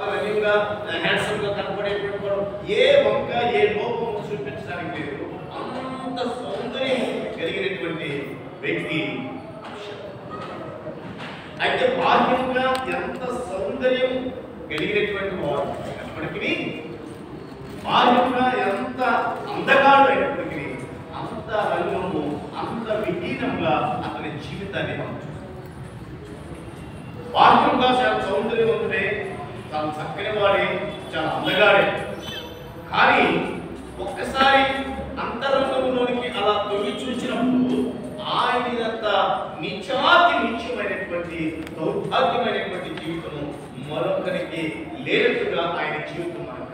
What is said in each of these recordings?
రన్నింగ్గా హ్యాండ్సమ్గా కనపడేటువంటి వాడు ఏ వంక ఏ లోపము చూపించడానికి లేదు. అంత సౌందర్యం కలిగినటువంటి వ్యక్తి అబ్షాలోము. అయితే బాహ్యంగా ఎంత సౌందర్యం కలిగినటువంటి వాడు అయినప్పటికీ, బాహ్యంగా ఎంత అందగాడు అయినప్పటికీ, అంత రంగము అంత విహీనంగా అతని జీవితాన్ని మనం చూస్తాం. బాహ్యంగా చాలా సౌందర్యవంతుడే, చాలా చక్కని వాడే, చాలా అందగాడే. కానీ ఒక్కసారి అంతరంగంలోనికి అలా తొంగి చూసినప్పుడు ఆయనంత నిత్యమైనటువంటి దౌర్భాగ్యమైనటువంటి జీవితము మరొకరికి లేనట్టుగా ఆయన జీవితం మనకు,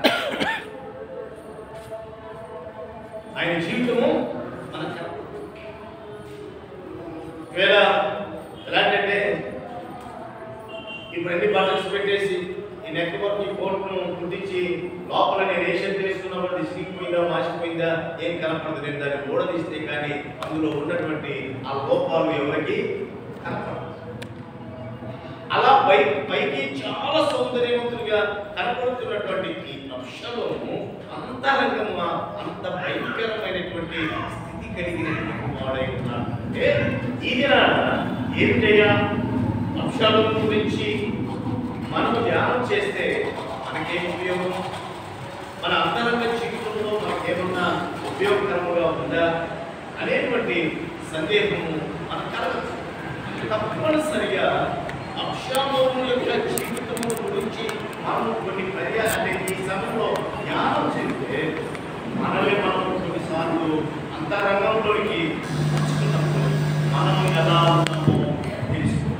ఆయన జీవితము మనకు వేళ ఎలాంటంటే ఇప్పుడు అన్ని బటన్స్ పెట్టేసి ఈ నెక్ వర్క్ ఈ కోట్ను కుట్టించి లోపల నేను రేషన్ చేసుకున్నప్పుడు అది సిగిపోయిందా మాసిపోయిందా ఏం కనపడదు. నేను దాన్ని గోడ తీస్తే కానీ అందులో ఉన్నటువంటి ఆ లోపాలు ఎవరికి కనపడదు. అలా పైకి చాలా సౌందర్యవంతులుగా కనపడుతున్నటువంటి ఈ అబ్షాలోము అంతరంగంగా అంత భయంకరమైనటువంటి స్థితి కలిగినటువంటి వాడై ఉన్నాడు. అంటే ఈయన ఏమిటయ్యా అబ్షాలోము గురించి మనం ధ్యానం చేస్తే మనకేం ఉపయోగం? మన అంతరంగ జీవితంలో మనకేమన్నా ఉపయోగకరముగా ఉందా అనేటువంటి సందేహము మనకు కలగచ్చు. తప్పనిసరిగా అబ్షాలోము యొక్క జీవితము గురించి మనం కొన్ని పర్యాలు ఈ సమయంలో ధ్యానం చేస్తే మనల్ని మనం కొన్నిసార్లు అంతరంగంలోకి వచ్చుకున్నప్పుడు మనం ఎలా ఉన్నామో తెలుసుకో.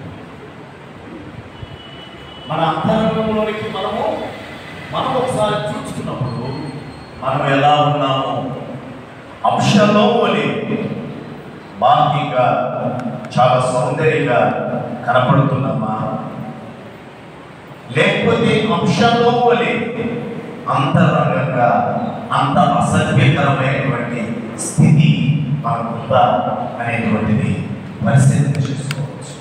మన అంతరంగంలోనికి మనం ఒకసారి చూసుకున్నప్పుడు మనం ఎలా ఉన్నామో అబ్షాలోము వలె బాహ్యంగా చాలా సౌందర్యంగా కనపడుతున్నామా, లేకపోతే అబ్షాలోము వలె అంతరంగంగా అంత అసభ్యకరమైనటువంటి స్థితి మనకుందా అనేటువంటిది పరిశీలన చేసుకోవచ్చు.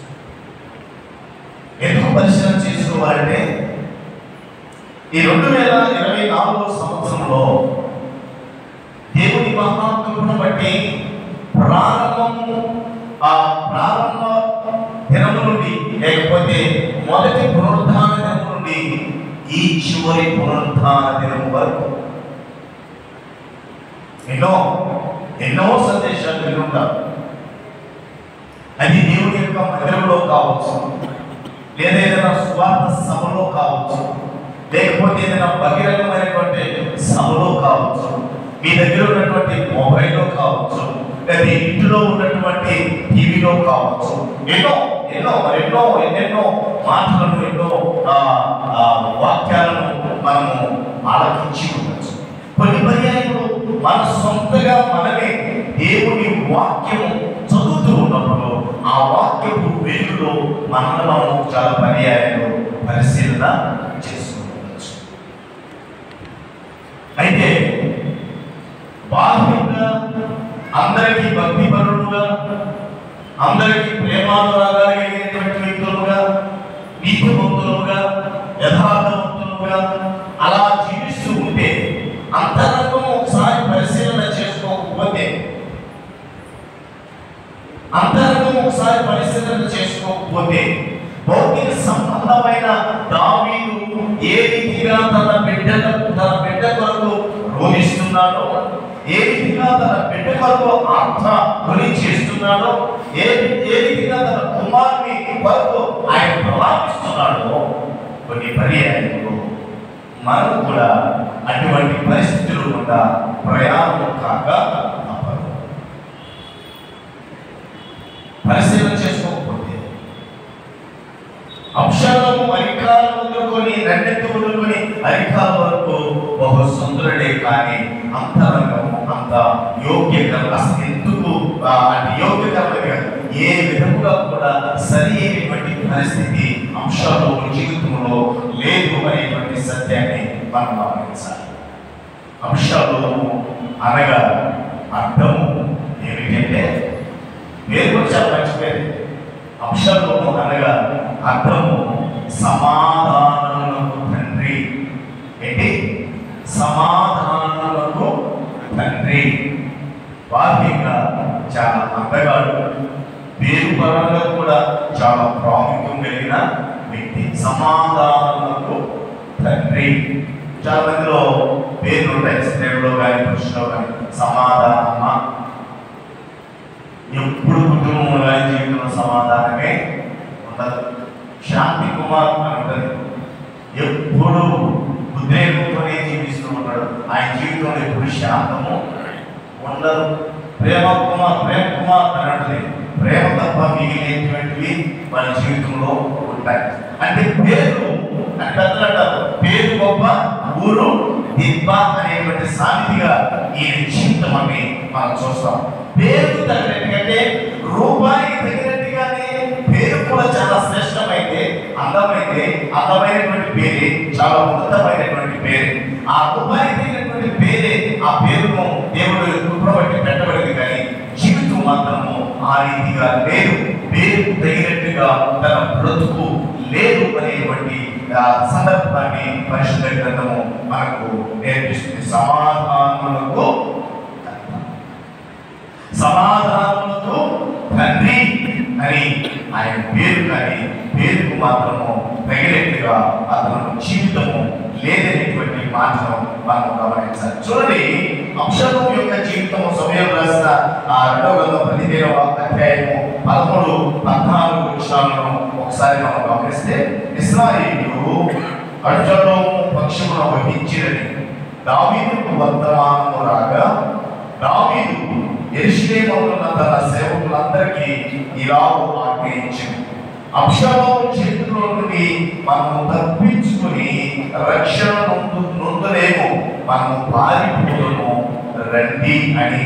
ఎందుకు పరిశీలన చేసుకోవాలంటే ఈ 2024 సంవత్సరంలో దేవుని మహాకృపను బట్టి ప్రారంభ దినము నుండి లేకపోతే మొదటి పునరుద్ధాన దినము నుండి ఈ చివరి పునరుద్ధాన దినము వరకు ఎన్నో సందేశాలు వినుంటారు. అది దేవుని యొక్క మందిరంలో కావచ్చు, లేదా ఏదైనా స్వార్థ సభలో కావచ్చు, లేకపోతే ఏదైనా బహిరంగమైనటువంటి సభలో కావచ్చు, మీ దగ్గర ఉన్నటువంటి మొబైల్లో కావచ్చు, లేదా ఇంటిలో ఉన్నటువంటి టీవీలో కావచ్చు, ఎన్నెన్నో మాటలను ఎన్నో వాక్యాలను మనము ఆలకించి ఉండొచ్చు. కొన్ని పర్యాయములు మన సొంతగా మనమే దేవుని వాక్యము చదువుతూ ఉన్నప్పుడు ఆ వాక్యపు వెలుగులో మనము చాలా పర్యాయాలు పరిశీలన చేసుకోవచ్చు. అయితే బాహ్యంగా అందరికీ భక్తిపరులుగా, అందరికీ ప్రేమానురాగాలు కలిగినటువంటి వ్యక్తులుగా, నీతివంతులుగా, యథార్థవంతులుగా అలా జీవిస్తూ ఉంటే అంతరంగం ఒకసారి పరిశీలన చేసుకోకపోతే భౌతిక సంబంధమైన దావీదు ఏ రీతిగా తన బిడ్డ కొరకు రోధిస్తున్నాడో, ఏ రీతిగా తన బిడ్డ కొరకు ఆత్మ కొని చేస్తున్నాడో, ఏ రీతిగా తన కుమారుని కొరకు ఆయన ప్రలాపిస్తున్నాడో, కొన్ని పర్యాయాలు మనం కూడా అటువంటి పరిస్థితులు గుండా ప్రయాణం కాక తప్పదు. పరిశీలన చేసుకోకపోతే అబ్షాలోము అరికాలు వదులుకొని రెండెత్తు వదులుకొని అరికాల వరకు బహు సుందరుడే, కానీ అంతరంగము అంత యోగ్యకరం అసలు ఎందుకు అంటే యోగ్యకరంగా ఏ విధముగా కూడా సరి అయినటువంటి పరిస్థితి అబ్షాలోము జీవితంలో లేదు అనేటువంటి సత్యాన్ని మనం గమనించాలి. అబ్షాలోము అనగా అర్థము ఏమిటంటే, పేరు కూడా చాలా మర్చిపోయింది. అబ్షాలోము అనగా అర్థము సమాధానమునకు తండ్రి అందగాడు, పేరు పరంగా కూడా చాలా ప్రాముఖ్యం కలిగిన వ్యక్తి. సమాధానములకు తండ్రి. చాలా మందిలో పేర్లు ఉంటాయి, స్త్రీలలో కానీ పురుషులో కానీ. సమాధానమ్మ, ఎప్పుడు కుటుంబంలో కానీ జీవితంలో సమాధానమే ఉండదు. శాంతి కుమార్ అని ఉంటుంది, ఎప్పుడు ఉద్రేకంతోనే జీవిస్తూ ఉంటాడు. ఆయన జీవితంలో ఎప్పుడు శాంతము ఉండదు. ప్రేమ కుమార్ అని ఉంటుంది, ప్రేమ తప్ప మిగిలినటువంటివి మన జీవితంలో ఉంటాయి. అంటే పేరు అని పెద్దలు అంటారు, పేరు గొప్ప ఊరు దిబ్బ అనేటువంటి సామెతగా ఈ జీవితం అని మనం చూస్తాం. పేరు తగినట్టుగానే రూపాయికి తగినట్టుగానే పేరు కూడా చాలా శ్రేష్టమైతే, అందమైనటువంటి పేరే, చాలా ఉన్నతమైనటువంటి పేరు. ఆ రూపాయికి తగినటువంటి పేరే, ఆ పేరును దేవుడు కుట్రబట్టి పెట్టబడింది. కానీ జీవితం మాత్రము ఆ రీతిగా లేదు. పేరు తగినట్టుగా తన బ్రతుకు లేదు అనేటువంటి సందర్భాన్ని పరిశుద్ధ గ్రంథము మనకు నేర్పిస్తుంది. సమాధానములకు తండ్రి అని ఆయన పేరు. కానీ పేరుకు మాత్రము తగినట్టుగా అతను జీవితము లేదనేటువంటి మాటను మనం గమనించాలి. చూడండి, అబ్షాలోము యొక్క జీవితము సమయం రాసిన 2వ గ్రంథం 15వ అధ్యాయము 13, 14 వచనాలను ఒకసారి మనం గమనిస్తే, ఇశ్రాయేలు అబ్షాలోము పక్షమును వహించినని దావీదుకు వర్తమానము రాగా, దావీదు యెరూషలేములో తన సేవకులందరికీ ఇలాగూ ఆజ్ఞయించింది, అబ్షాలోము చేతిలో నుండి మనము తప్పించుకుని రక్షణ నొందలేము, మనము పారిపోదుము రండి అని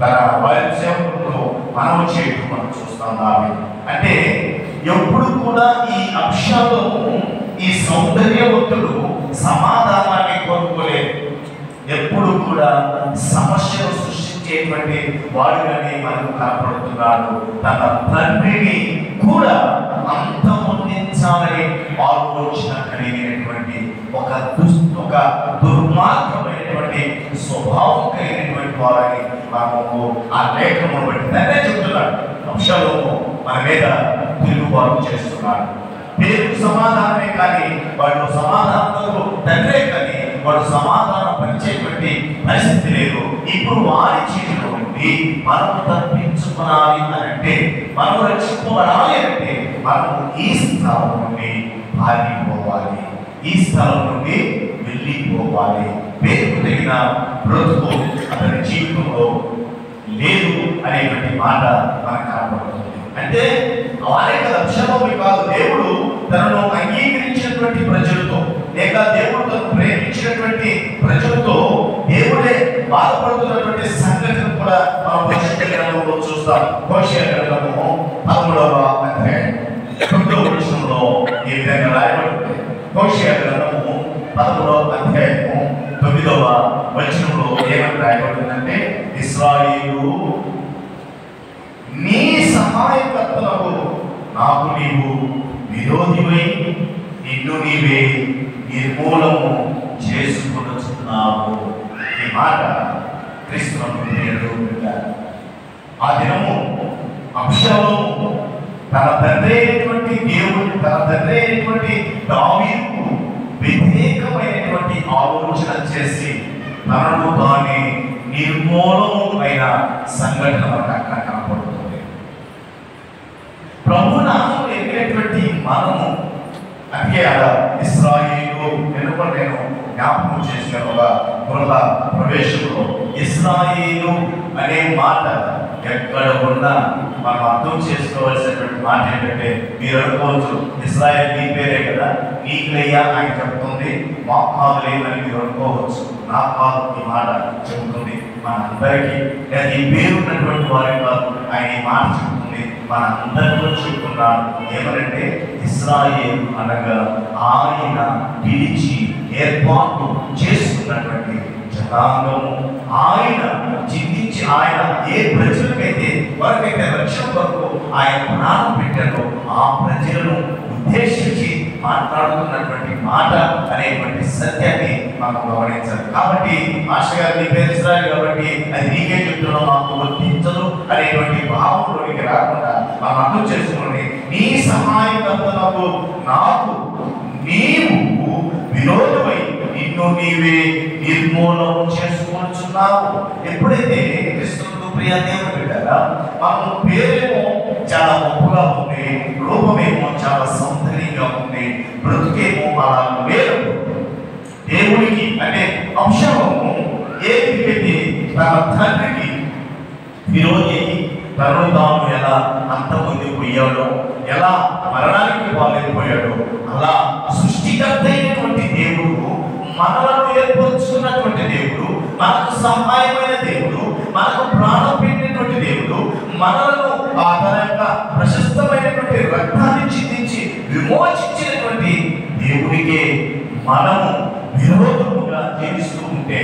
తన వారి సేవకులతో మనము చేయడం మనం చూస్తాం. అంటే ఎప్పుడు కూడా ఈ అబ్షాలోము, ఈ సౌందర్యవంతుడు సమాధానాన్ని కోరుకోలేదు. ఎప్పుడు కూడా సమస్యను సృష్టించేటువంటి వాడుగానే మనకు కనపడుతున్నాడు. తన తండ్రిని కూడా అంతమొందించాలని ఆలోచన కలిగినటువంటి ఒక దుర్మార్గమైనటువంటి స్వభావం కలిగినటువంటి వారిని మనము ఆ లేఖను బట్టి తండ్రి చెప్తున్నాడు. అబ్షాలోము మన మీద తిరుగుబాటు చేస్తున్నాడు. పేరు సమాధానమే కానీ వాడు సమాధానంతో తండ్రే, కానీ వాడు సమాధానం పరిచేటువంటి పరిస్థితి లేదు. ఇప్పుడు వారి చేతిలో నుండి మనము తప్పించుకోవాలి అని అంటే, మనము రక్షింపబడాలి అంటే, మనము ఈ స్థలం నుండి పారిపోవాలి, ఈ స్థలం నుండి వెళ్ళిపోవాలి. పేరుకు తగిన బ్రతుకు అతని జీవితంలో లేదు అనేటువంటి మాట మనకు కనబడుతుంది. అంటే వారి యొక్క లక్ష్యమే కాదు, దేవుడు తనను అంగీకరించినటువంటి ప్రజలతో, లేక దేవుడు తను ప్రేమించినటువంటి ప్రజలతో దేవుడే బాధపడుతున్నటువంటి సంఘటన కూడా మనం పరిశుద్ధ గ్రంథంలో చూస్తాం. హోషేయ గ్రంథము 13వ అధ్యాయం 9వ వచనంలో ఈ విధంగా రాయబడింది. హోషేయ గ్రంథము 13వ అధ్యాయము 9వ వచనంలో ఏమని రాయబడిందంటే, ఇశ్రాయేలు నీ సహాయకర్తలకు నాకు నీవు విరోధివై నిన్ను నీవే నిర్మూలము చేసుకొనుచున్నావు. ఈ మాట క్రీస్తునందు. ఆ దినము అబ్షాలోము తన తండ్రి అయినటువంటి దేవుడు, తన తండ్రి అయినటువంటి దావీదుకు వ్యతిరేకమైనటువంటి ఆలోచన చేసి తనను తానే నిర్మూలము అయిన సంఘటన మనకు అక్కడ కనపడుతుంది. ప్రభు నామములో ఎగిరేటువంటి మనము, అంటే అలా ఇశ్రాయేలు ఎందుకంటే నేను జ్ఞాపకం చేసిన ఒక గృహ ప్రవేశంలో ఇశ్రాయేలు అనే మాట ఎక్కడ ఉన్నా మనం అర్థం చేసుకోవాల్సినటువంటి మాట ఏంటంటే, మీరు అనుకోవచ్చు ఇశ్రాయేల్ నీ పేరే కదా, నీకులయ్యా ఆయన చెప్తుంది, మాకు కాదులే అని మీరు అనుకోవచ్చు. నా కాదు ఈ మాట చెబుతుంది మన అందరికీ. లేదా ఈ పేరు ఉన్నటువంటి వారి కాదు, ఆయన ఈ మాట చెబుతుంది మన అందరిలో చెబుతున్నాడు. ఏమనంటే, ఇశ్రాయేలు అనగా ఆయన పిలిచి ఏర్పాటు చేసుకున్నటువంటి జనాంగము. ఆయన చింతించి, ఆయన ఏ ప్రజలకైతే వారికైతే రక్షణ కొరకు ఆయన ప్రాణం పెట్టారో ఆ ప్రజలను ఉద్దేశించి మాట్లాడుతున్నటువంటి మాట అనేటువంటి సత్యాన్ని మనం గమనించాలి. కాబట్టి మాస్టర్ గారు నీ పేరు ఇస్రాయేల్ కాబట్టి అది నీకే చెప్తున్నావు, మాకు వర్తించదు అనేటువంటి భావంలోనికి రాకుండా మనం అర్థం చేసుకోండి. నీ సహాయకర్తలకు నాకు నీవు విరోధమై నిన్ను నీవే నిర్మూలన చేసుకుంటున్నావు. ఎప్పుడైతే క్రిస్తువుకు ప్రియ దేవుడు బిడ్డగా మనం పేరేమో చాలా గొప్పగా ఉంది, రూపమేమో చాలా సౌందర్యంగా ఉంది, బ్రతుకేమో అలా వేరు. దేవుడికి అంటే అంశము ఏదైతే తన తండ్రికి విరోధి తను తాను ఎలా అంతమొందిపోయాడో, ఎలా మరణానికి పాలైపోయాడో, అలా సృష్టికర్త అయినటువంటి దేవుడు, మనలను ఏర్పరుచుకున్నటువంటి దేవుడు, మనకు సహాయమైన దేవుడు, మనకు ప్రాణం పెట్టినటువంటి దేవుడు, మనలను తన యొక్క ప్రశస్తమైనటువంటి రక్తాన్ని చిందించి విమోచించినటువంటి దేవుడికే మనము విరోధముగా జీవిస్తూ ఉంటే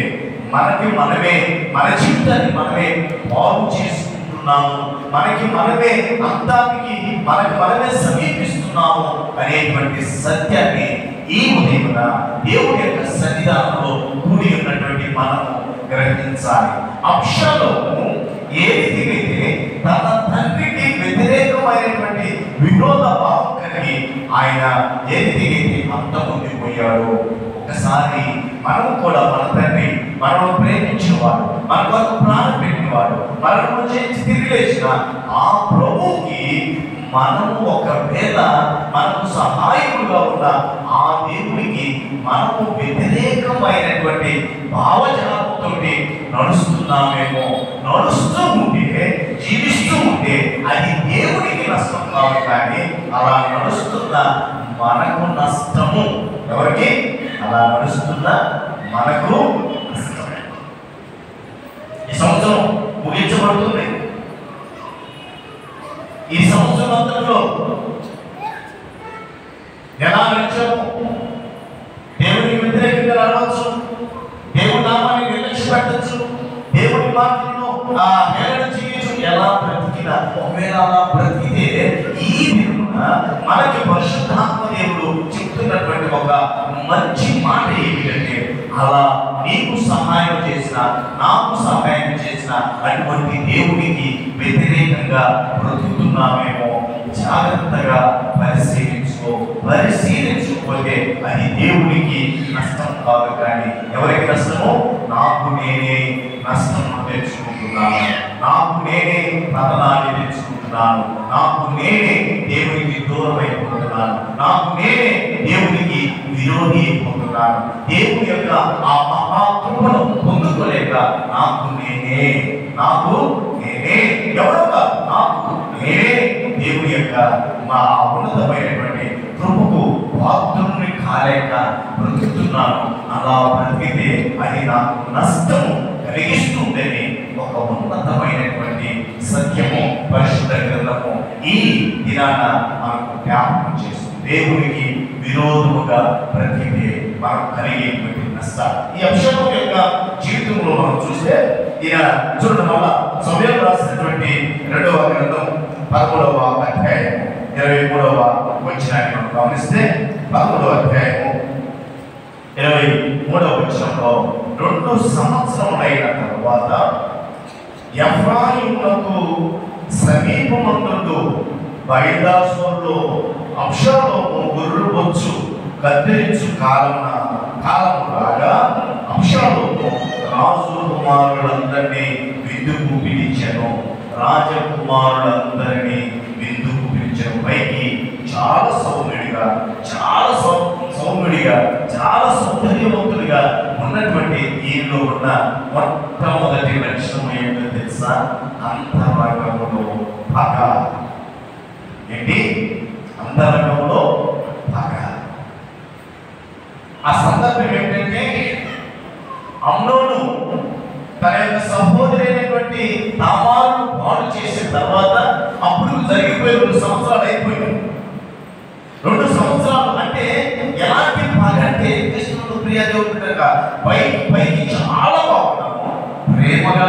మనకి మనమే మన జీవితాన్ని మనమే బాగు చేసుకుంటున్నాము, మనకి మనమే అంతానికి మనకి మనమే సమీపిస్తున్నాము అనేటువంటి సత్యాన్ని ఈ ఉదయమున దేవుడి యొక్క సన్నిధానంలో కూడి ఉన్నటువంటి మనము గ్రహించాలి. అబ్షాలోము ఏ రీతికైతే తన తండ్రికి వ్యతిరేకమైనటువంటి విరోధ భావం కలిగి ఆయన ఏ రీతికైతే అంతమొందిపోయాడో, ఒకసారి మనము కూడా మన తండ్రి మనము ప్రేమించిన వాడు, మన కొరకు ప్రాణం పెట్టినవాడు, మనము చేసి తిరిగి లేచిన ఆ ప్రభువుకి మనము ఒకవేళ మనకు సహాయకుడుగా ఉన్న ఆ దేవుడికి మనము వ్యతిరేకమైనటువంటి భావజాలంతో నడుస్తున్నామేమో, నడుస్తూ ఉంటే జీవిస్తూ ఉంటే అది దేవుడికి నష్టం కాదు, కానీ అలా నడుస్తున్న మనకు నష్టము. ఎవరికి? అలా నడుస్తున్న మనకు నష్టమే. ఈ సంవత్సరం ముగించబడుతుంది. ఈ సంవత్సరం అంతలో ఎలా నడిచాము? దేవుడికి వ్యతిరేకంగా నడవచ్చు, దేవుడి నామాన్ని నిర్లక్ష్య పెట్టచ్చు, దేవుడి మాటలను హేళన చేయొచ్చు. ఎలా బ్రతికినా ఒకవేళ అలా బ్రతికితే ఈ దినమున మనకి పరిశుద్ధాత్మ దేవుడు చెప్తున్నటువంటి ఒక మంచి మాట ఏమిటంటే, అలా నీకు సహాయం చేసిన, నాకు సహాయం చేసిన అటువంటి దేవునికి వ్యతిరేకంగా బ్రతుకుతున్నామేమో జాగ్రత్తగా పరిశీలించుకోతే అది దేవునికి నష్టం కాదు, కానీ ఎవరికి నష్టమో? నాకు నేనే నష్టం తెచ్చుకుంటున్నాను, నాకు నేనే పతనాన్ని తెచ్చుకుంటున్నాను, నాకు నేనే దేవునికి దూరం అయిపోతున్నాను, నాకు నేనే దేవునికి విరోధి అయిపోతున్నాను. దేవుని యొక్క ఆ మహాకృపను పొందుకోలేక నాకు నేనే ఎవరో కాదు, నాకు నేనే దేవుని యొక్క మా ఉన్నతమైనటువంటి కృపకు పాత్రుని కాలేక బ్రతుకుతున్నాను. అలా బ్రతికితే అది నాకు నష్టము కలిగిస్తుందని ఒక ఉన్నతమైనటువంటి సత్యము పరిశుద్ధ గ్రంథము ఈ దినాన మనకు జ్ఞాపకం చేస్తుంది. దేవునికి విరోధముగా బ్రతికితే మనకు కలిగేటువంటి నష్టాలు ఈ అంశం యొక్క జీవితంలో మనం చూస్తే ఈయన చూడడం వల్ల సమయం రాసినటువంటి 2వ గ్రంథం 13వ అధ్యాయం 23వ వచనాన్ని మనం గమనిస్తే 13వ అధ్యాయము 23వ వచనంలో 2 సంవత్సరములైన తరువాత ఎఫ్రాయిమునకు సమీపమందు బయల్దాసోరులో అబ్షాలోము గొర్రెలు బొచ్చు కత్తిరించు కాలము రాగా అబ్షాలోము రాజు కుమారులందరినీ విందుకు పిలిచెను. రాజకుమారులందరినీ విందుకు పిలిచెను. పైకి చాలా సౌమ్యుడిగా చాలా సౌందర్యవంతుడిగా ఉన్నటువంటి ఈయనలో ఉన్న మొట్టమొదటి లక్షణం ఏంటో తెలుసా? అంతరంగంలో పగ. ఏంటి? అంతరంగంలో పగ. ఆ సందర్భం ఏంటంటే, అమ్నోను తన యొక్క సహోదరైనటువంటి తామారును పాడు చేసిన తర్వాత అప్పుడు జరిగిపోయి 2 సంవత్సరాలు అయిపోయింది. 2 సంవత్సరాలు అంటే ఎలాంటి పగ అంటే కృష్ణుడు ప్రియదేవుడుగా పైకి చాలా బాగున్నాము, ప్రేమగా,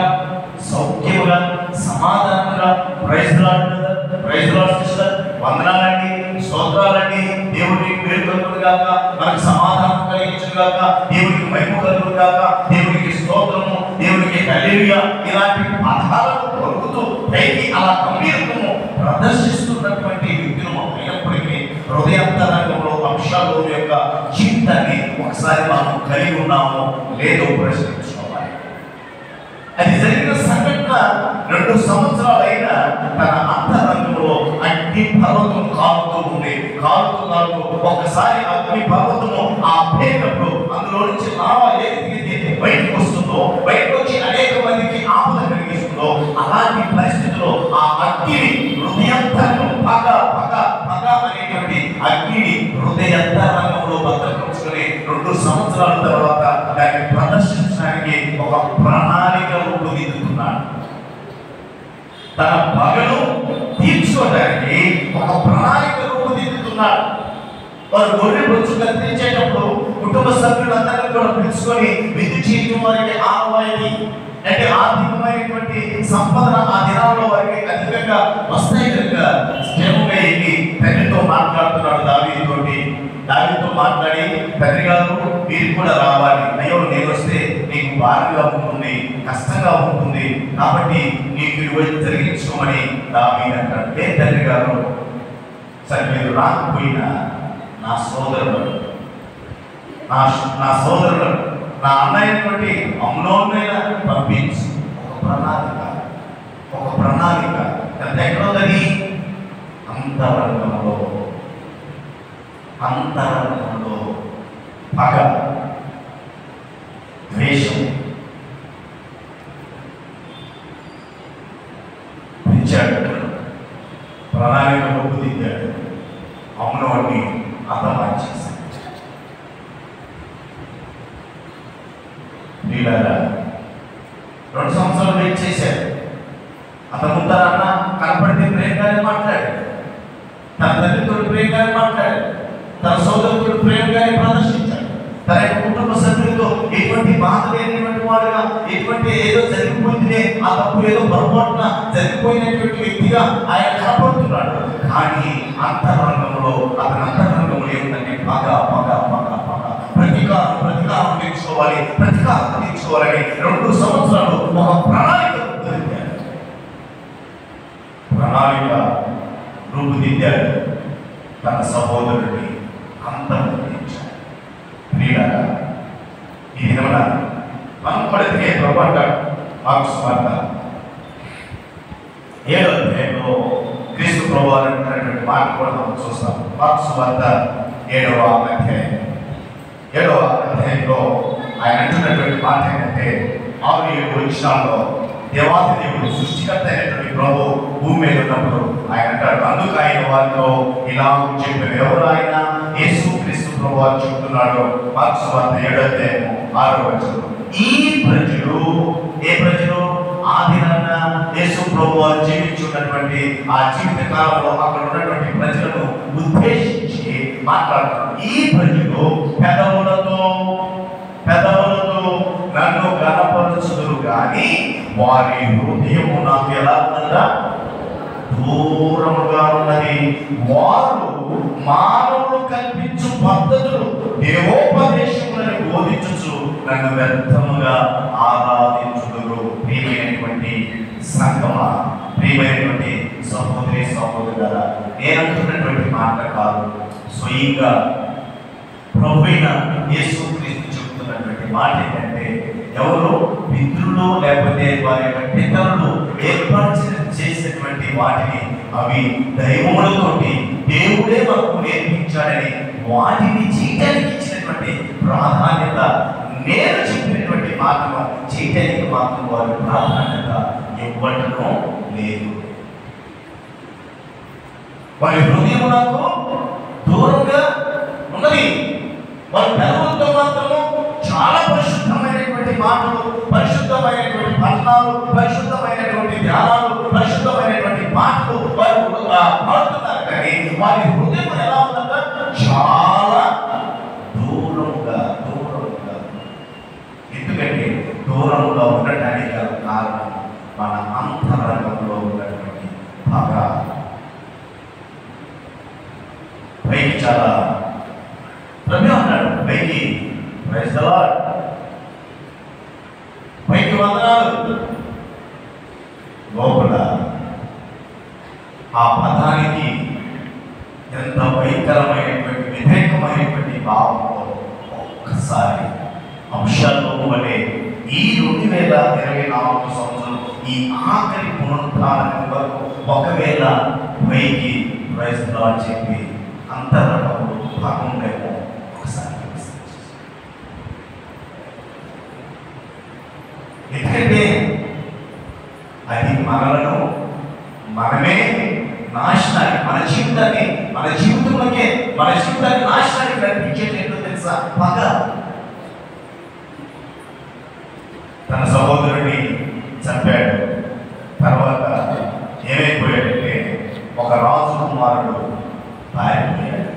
సౌఖ్యముగా, సమాధానంగా, ప్రైజ్ లార్డ్ సిస్టర్, వందనాలండి, స్తోత్రాలండి, దేవుడిని కలుగును గాక, మనకు సమాధానం కలిగించును గాక, దేవునికి మహిమ కలుగును గాక, దేవునికి స్తోత్రము, దేవునికి హల్లెలూయా ఇలాంటి పదాలను పలుకుతూ పైకి అలా గంభీరత్వము ప్రదర్శిస్తున్నటువంటి వ్యక్తులు అయినప్పటికీ హృదయాంతరంగంలో అంశాల యొక్క జీవితాన్ని ఒకసారి మనం కలిగి ఉన్నామో లేదో ప్రశ్నించుకోవాలి. అది జరిగిన సంఘటన 2 సంవత్సరాలైనా తన అంతరంగంలో అగ్ని పర్వతం కాలుతూ ఉంది. కాలుతూ ఒకసారి అగ్ని పర్వతము ఆ పేరినప్పుడు అందులో నుంచి లావా ఏదైతే బయటకు వస్తుందో, బయటకు వచ్చి అనేక మందికి ఆపద కలిగిస్తుందో, అలాంటి పరిస్థితిలో ఆ అగ్నిని హృదయాంతరంగం పగ అనేటువంటి అగ్నిని హృదయాంతరంగంలో భద్రపరుచుకొని 2 సంవత్సరాల తర్వాత దాన్ని ప్రదర్శించడానికి ఒక ప్రణాళిక రూపొందిస్తున్నాడు. తన పగను తీర్చుకోవడానికి ఒక ప్రణాళిక రూపొందిస్తున్నాడు. వారు గొర్రె బొచ్చు కత్తిరించేటప్పుడు కుటుంబ సభ్యులందరినీ కూడా పిలుచుకొని విధి చేయడం వారికి ఆనవాయితీ. అంటే ఆర్థికమైనటువంటి సంపద ఆ దినాల్లో వారికి అధికంగా వస్తాయి కనుక క్షేమంగా వెళ్ళి తండ్రితో మాట్లాడుతున్నాడు. దావీదుతో మాట్లాడి, తండ్రి గారు మీరు కూడా రావాలి, అయ్యో నేను వస్తే నీకు భారంగా ఉంటుంది, కష్టంగా ఉంటుంది, కాబట్టి నీకు ఇవన్నీ జరిగించుకోమని దావీదు అంటాడు. ఏ తండ్రి గారు, సరే మీరు రాకపోయినా నా సోదరుడు నా అన్నయ్యటువంటి అమ్నోన్నైనా పంపించి ఒక ప్రణాళిక ఎంత ఎక్కడుందని అంతరంగంలో పగ, ద్వేషం పెంచాడు, ప్రణాళిక రూపుదిద్దాడు, అమ్నోన్ని హతమార్చేశాడు. వీళ్ళ 2 సంవత్సరాలు వెయిట్ చేశారు. అతను తన అన్న కనపడితే ప్రేమగానే మాట్లాడాడు, తన తండ్రితో ప్రేమగానే మాట్లాడాడు, తన సోదరుతో ప్రేమగానే ప్రదర్శించాడు. తన యొక్క కుటుంబ సభ్యులతో ఎటువంటి బాధ లేనటువంటి వాడుగా, ఎటువంటి ఏదో జరిగిపోయిందే ఆ తప్పు ఏదో పొరపాటున జరిగిపోయినటువంటి వ్యక్తిగా ఆయన కనపడుతున్నాడు. కానీ అంతరంగంలో అతని అంతరంగంలో ఏముందంటే పగ ప్రతీకారం తీర్చుకోవాలని 2 సంవత్సరాలు ఒక ప్రణాళిక రూపుదిద్దాడు. తన సహోదరుడిని అంతమొందించాడు. ఈ విధంగా మనం పడితే ప్రభు అంటాడు మార్కు సువార్త 7వ అధ్యాయంలో క్రీస్తు ప్రభు అంటున్నటువంటి మాట కూడా మనం చూస్తాం. మార్కు సువార్త 7వ అధ్యాయంలో ఆయన అంటున్నటువంటి మాట ఏంటంటే 6-7 వచనాల్లో దేవాది దేవుడు సృష్టికర్త అయినటువంటి ప్రభు భూమి మీద ఉన్నప్పుడు ఆయన అంటాడు, అందుకు ఆయన వారితో ఇలా చెప్పిన ఎవరు ఆయన? యేసు క్రీస్తు ప్రభు అని చెప్తున్నాడు. మార్కు సువార్త 7వ అధ్యాయం 6వ వచనం. ఈ ప్రజలు ఏ ప్రజలు? ఆదినాన్న యేసు ప్రభు వారు జీవించున్నటువంటి ఆ జీవిత కాలంలో అక్కడ ఉన్నటువంటి ప్రజలను ఉద్దేశించి మాట్లాడుతున్నారు. ఈ ప్రజలు పెదవులతో నన్ను గణపరచుదురు కానీ వారి హృదయము నాకు ఎలా ఉన్నదా? దూరముగా ఉన్నది. వారు మానవులు కల్పించు పద్ధతులు దేవోపదేశములను బోధించుచు నన్ను వ్యర్థముగా ఆరాధించుదురు. ప్రియమైనటువంటి సంగమా, ప్రియమైనటువంటి సహోదరులారా, నేనంటున్నటువంటి మాట కాదు, స్వయంగా ప్రభువైన యేసుక్రీస్తు చెబుతున్నటువంటి మాట ఏంటంటే, ఎవరు పితరులు లేకపోతే వారి యొక్క పితరులు ఏర్పాటు చేసినటువంటి వాటిని అవి దైవములతోటి దేవుడే మనకు నేర్పించాడని వాటిని చేయడానికి ఇచ్చినటువంటి ప్రాధాన్యత, నేను చెప్పినటువంటి మాటను చేయడానికి మాత్రం వారి ప్రాధాన్యత ఇవ్వటం లేదు. వారి హృదయం నాకు దూరంగా ఉన్నది. వారి పెదవులతో మాత్రము చాలా పరిశుద్ధమైనటువంటి మాటలు, పరిశుద్ధమైనటువంటి పఠనాలు, పరిశుద్ధమైనటువంటి ధ్యానాలు, పరిశుద్ధమైనటువంటి మాటలు వారు పాడుతున్నారు. కానీ వారి హృదయం ఎలా ఉందంట? చాలా దూరంగా. ఎందుకంటే దూరంగా ఉండటానికి కారణం మన అంతరంగంలో ఉన్నటువంటి పగ. పైకి చాలా ప్రైజ్ ది లార్డ్. పైకి వందనాలు, లోపల ఆ పదానికి ఎంత భయంకరమైనటువంటి వ్యతిరేకమైనటువంటి భావంతో ఒక్కసారి అంశాల్లో వలె ఈ 2024 సంవత్సరం ఈ ఆఖరి పునరుద్ధానం వరకు ఒకవేళ పైకి ప్రైజ్ ది లార్డ్ చెప్పి అంతరంగంలో భాగంలో ఒకసారి ఎందుకంటే అది మనలను మనమే నాశనానికి మన జీవితంలోకే మన జీవితాన్ని నాశనానికి నడిపించేది ఏంటో తెలుసా? పగ. తన సహోదరుడిని చంపాడు. తర్వాత ఏమైపోయాడంటే ఒక రాజు కుమారుడు పారిపోయాడు.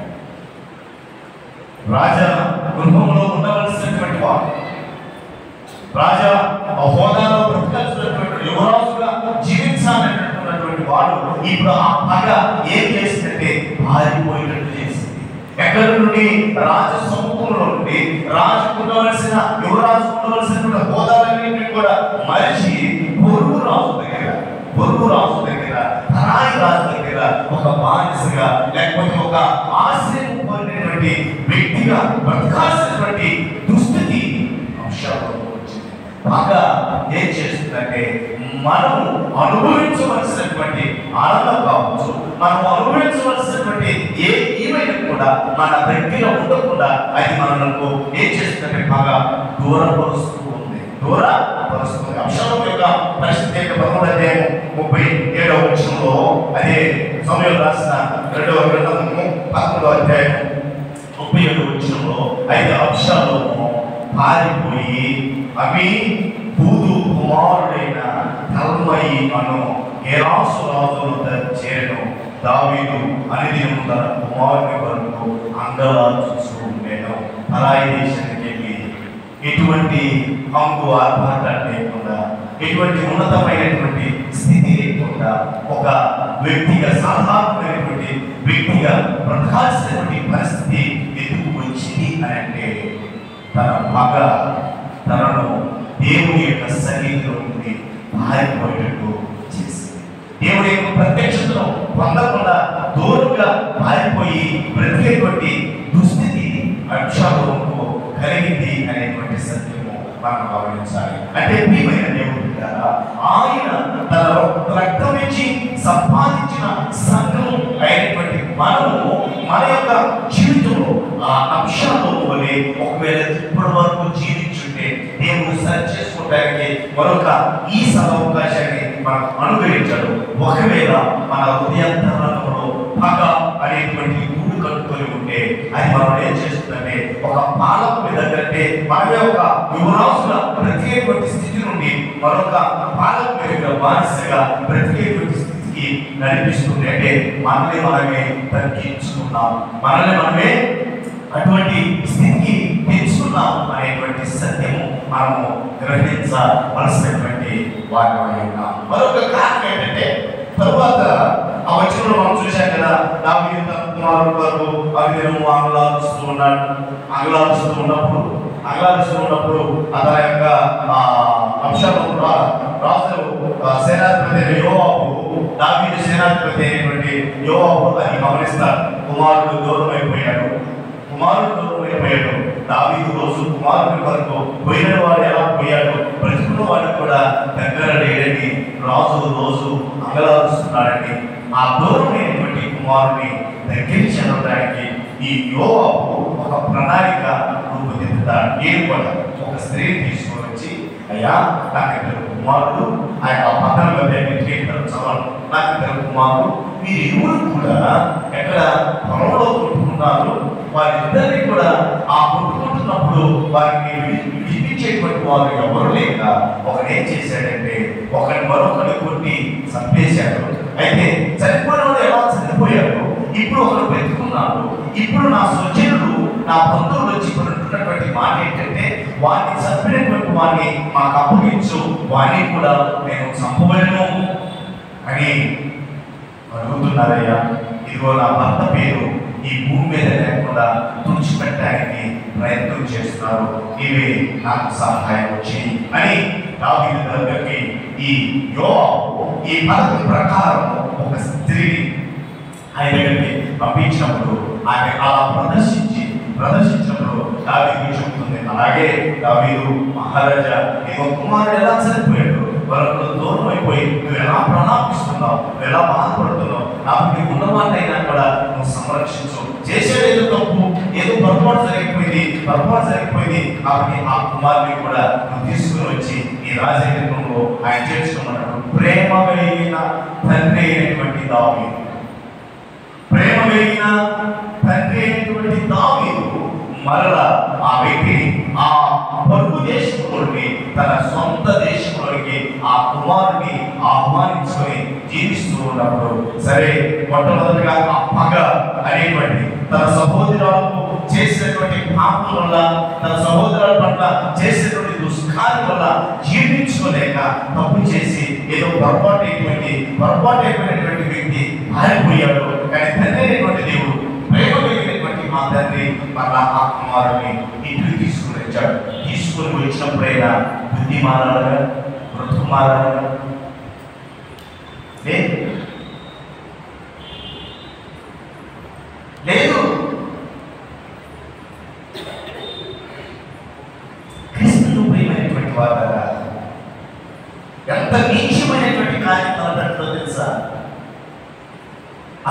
రాజా గృహంలో ఉండవలసినటువంటి వాడు, రాజా హోదాలో బ్రతకాల్సినటువంటి యువరాజుగా జీవించాలనుకున్నటువంటి వాడు ఇప్పుడు ఆ పగ ఏం చేసిందంటే పారిపోయినట్టు చేసింది. ఎక్కడి నుండి? రాజ సముఖంలో నుండి రాజు ఉండవలసిన యువరాజు ఉండవలసినటువంటి హోదాలన్నింటినీ కూడా మరిచి పొరుగు రాజు దగ్గర పరాయి రాజు దగ్గర ఒక బానిసగా లేకపోతే ఒక ఆశ్రయం పొందినటువంటి వ్యక్తిగా బ్రతకాల్సినటువంటి దుస్థితి అంశాల్లో వచ్చింది. బాగా ఏం చేస్తుందంటే మనము అనుభవించవలసినటువంటి ఆనందం కావచ్చు, మనం అనుభవించవలసినటువంటి ఏ ఈవెంట్ కూడా మన దగ్గర ఉండకుండా అది మనకు ఏం చేస్తుందంటే బాగా దూరపరుస్తుంది. అంశం యొక్క పరిస్థితి 13వ అధ్యాయం 37వ వచనంలో, అదే సమయంలో రాసిన 2వ గ్రంథము 11వ అధ్యాయం 37వ వచనంలో 5 అంశాలు పారిపోయి అవి పూదు కుమారుడైన తల్మయి అను గెరాసు రాజు వద్ద చేరను. దావీదు అనుదినము తన కుమారుని కొరకు అంగలార్చుచూ ఉండెను. పరాయి దేశానికి వెళ్ళి ఎటువంటి హంగు ఆర్భాటాలు లేకుండా, ఎటువంటి ఉన్నతమైనటువంటి స్థితి లేకుండా ఒక వ్యక్తిగా, సాధారణమైనటువంటి వ్యక్తిగా బ్రతకాల్సినటువంటి పరిస్థితి ఎందుకు వచ్చింది అని అంటే తన మగ తనను దేవుని యొక్క సన్నిధిలో నుండి పారిపోయేటట్టు చేసింది. దేవుని యొక్క ప్రత్యక్షతను పొందకుండా దూరంగా పారిపోయి బ్రతికేటువంటి దుస్థితి అక్షాలకు కలిగింది అనేటువంటి సత్యము మనం గమనించాలి. అంటే ప్రియమైన దేవుడు ద్వారా ఆయన తన రక్తం ఇచ్చి సంపాదించిన సంఘం అయినటువంటి మనము మన యొక్క జీవితంలో ఆ అంశాల్లో వలె ఒకవేళ ఇప్పటి వరకు జీవించుంటే దేవుడు సరి చేసుకోవడానికి మరొక ఈ సదవకాశాన్ని మనం అనుగ్రహించాడు. ఒకవేళ మన హృదయాంతరంగంలో పగ అనేటువంటి గూడు కట్టుకొని ఉంటే అది మనం ఏం చేస్తుందంటే ఒక పాలకు మీద కంటే మనమే ఒక యువరాజుగా బ్రతికేటువంటి స్థితి నుండి మరొక పాలకు మీద బానిసగా బ్రతికేటువంటి స్థితికి నడిపిస్తుంది. అంటే మనల్ని మనమే తగ్గించుకున్నాం, మనల్ని మనమే అటువంటి స్థితికి తెచ్చుకున్నాం అనేటువంటి సత్యము మనము గ్రహించవలసినటువంటి వారి ఉన్నాం. మరొక కారణం ఏంటంటే తరువాత ఆ వచనంలో మనం చూశాం కదా, దావీదు తన కుమారుడు వరకు అనుదినము ఆహ్లాదిస్తూ ఉన్నప్పుడు అతని యొక్క అంశాలు రాజు సేనాధిపతి యోవాబు, దావీదు సేనాధిపతి అయినటువంటి యోవాబు అని గమనిస్తారు. కుమారుడు దూరం అయిపోయాడు. దావీదు రోజు కుమారుడి వరకు పోయిన వాడు ఎలా పోయాడు, బ్రతుకున్న వాడు కూడా దగ్గర లేడని రాజు రోజు అంగలారుస్తున్నాడని ఆ దూరమైనటువంటి కుమారుని దగ్గర చెందడానికి ఈ యోవాబు ఒక ప్రణాళిక రూపుదిద్దుతాడు. నేను కూడా ఒక స్త్రీని తీసుకొని వచ్చి, అయ్యా నాకు ఇద్దరు కుమారుడు, ఆయన 14వ అధ్యాయం చదవండి, నాకు ఇద్దరు కుమారుడు, మీరు ఎవరు కూడా ఎక్కడ పొలంలో కొట్టుకున్నారు, వారిద్దరినీ కూడా ఆ కొట్టుకుంటున్నప్పుడు వారిని విడిపించేటువంటి వారు ఎవరు లేక ఒకడేం చేశాడంటే ఒకరిని మరొకరిని కొట్టి చంపేశాడు. అయితే చనిపోయిన వాడు ఎలా చనిపోయాడు, ఇప్పుడు ఒకరు బ్రతుకున్నాడు, ఇప్పుడు నా స్వజనులు నా బంధువులు వచ్చి ఉన్నటువంటి మాట ఏంటంటే వారిని చంపినటువంటి వారిని మాకు అప్పగించు, వారిని కూడా నేను చంపబడను అని అడుగుతున్నారయ్యా. ఇదిగో నా భర్త పేరు ఈ భూమి మీద లేకుండా తుడిచిపెట్టడానికి ప్రయత్నం చేస్తున్నారు. ఇవి నాకు సహాయం చేయి అని దావీదు దగ్గరికి ఈ యోవాబు ఈ పథకం ప్రకారం ఒక స్త్రీని ఆయన దగ్గరికి పంపించినప్పుడు ఆయన అలా ప్రదర్శించినప్పుడు దావీదు చెబుతుంది, అలాగే దావీదు మహారాజా నీకు కుమారుడు ఎలా చనిపోయాడు, వాళ్ళకు దూరం అయిపోయి నువ్వు ఎలా ప్రణాపిస్తున్నావు, నువ్వు ఎలా బాధపడుతున్నావు, నాకు నీకు ఉన్నవాడినైనా కూడా నువ్వు సంరక్షించు, చేసేదేదో తప్పు, ఏదో పొరపాటు జరిగిపోయింది కాబట్టి ఆ కుమారుని కూడా నువ్వు తీసుకుని వచ్చి ఈ రాజకీయంలో ఆయన చేర్చుకున్నాడు. ప్రేమ కలిగిన తండ్రి అయినటువంటి దావీదు, ప్రేమ కలిగిన తండ్రి అయినటువంటి దావీదు మరలా ఆ వ్యక్తిని ఆ పొరుగు దేశంలోకి తన సొంత దేశంలోకి ఆ కుమారుని ఆహ్వానించుకొని జీవిస్తూ ఉన్నప్పుడు, సరే మొట్టమొదటిగా ఆ పగ అనేటువంటి తన సహోదరులకు చేసినటువంటి పాపం వల్ల, తన సహోదరుల పట్ల చేసినటువంటి దుష్కార్యం వల్ల జీర్ణించుకోలేక తప్పు చేసి ఏదో పొరపాటు అయిపోయినటువంటి వ్యక్తి పారిపోయాడు. కానీ తండ్రి అయినటువంటి దేవుడు, ప్రేమ కలిగినటువంటి మా తండ్రి మళ్ళా ఆ కుమారుని ఇంటికి తీసుకుని వచ్చాడు. తీసుకుని వచ్చినప్పుడైనా బుద్ధి మారాలగా, బ్రతుకు మారాలగా లేదు. క్రీస్తును ప్రియమైనటువంటి వారా, ఎంత నీచమైనటువంటి కార్యం తలపెట్టో తెలుసా?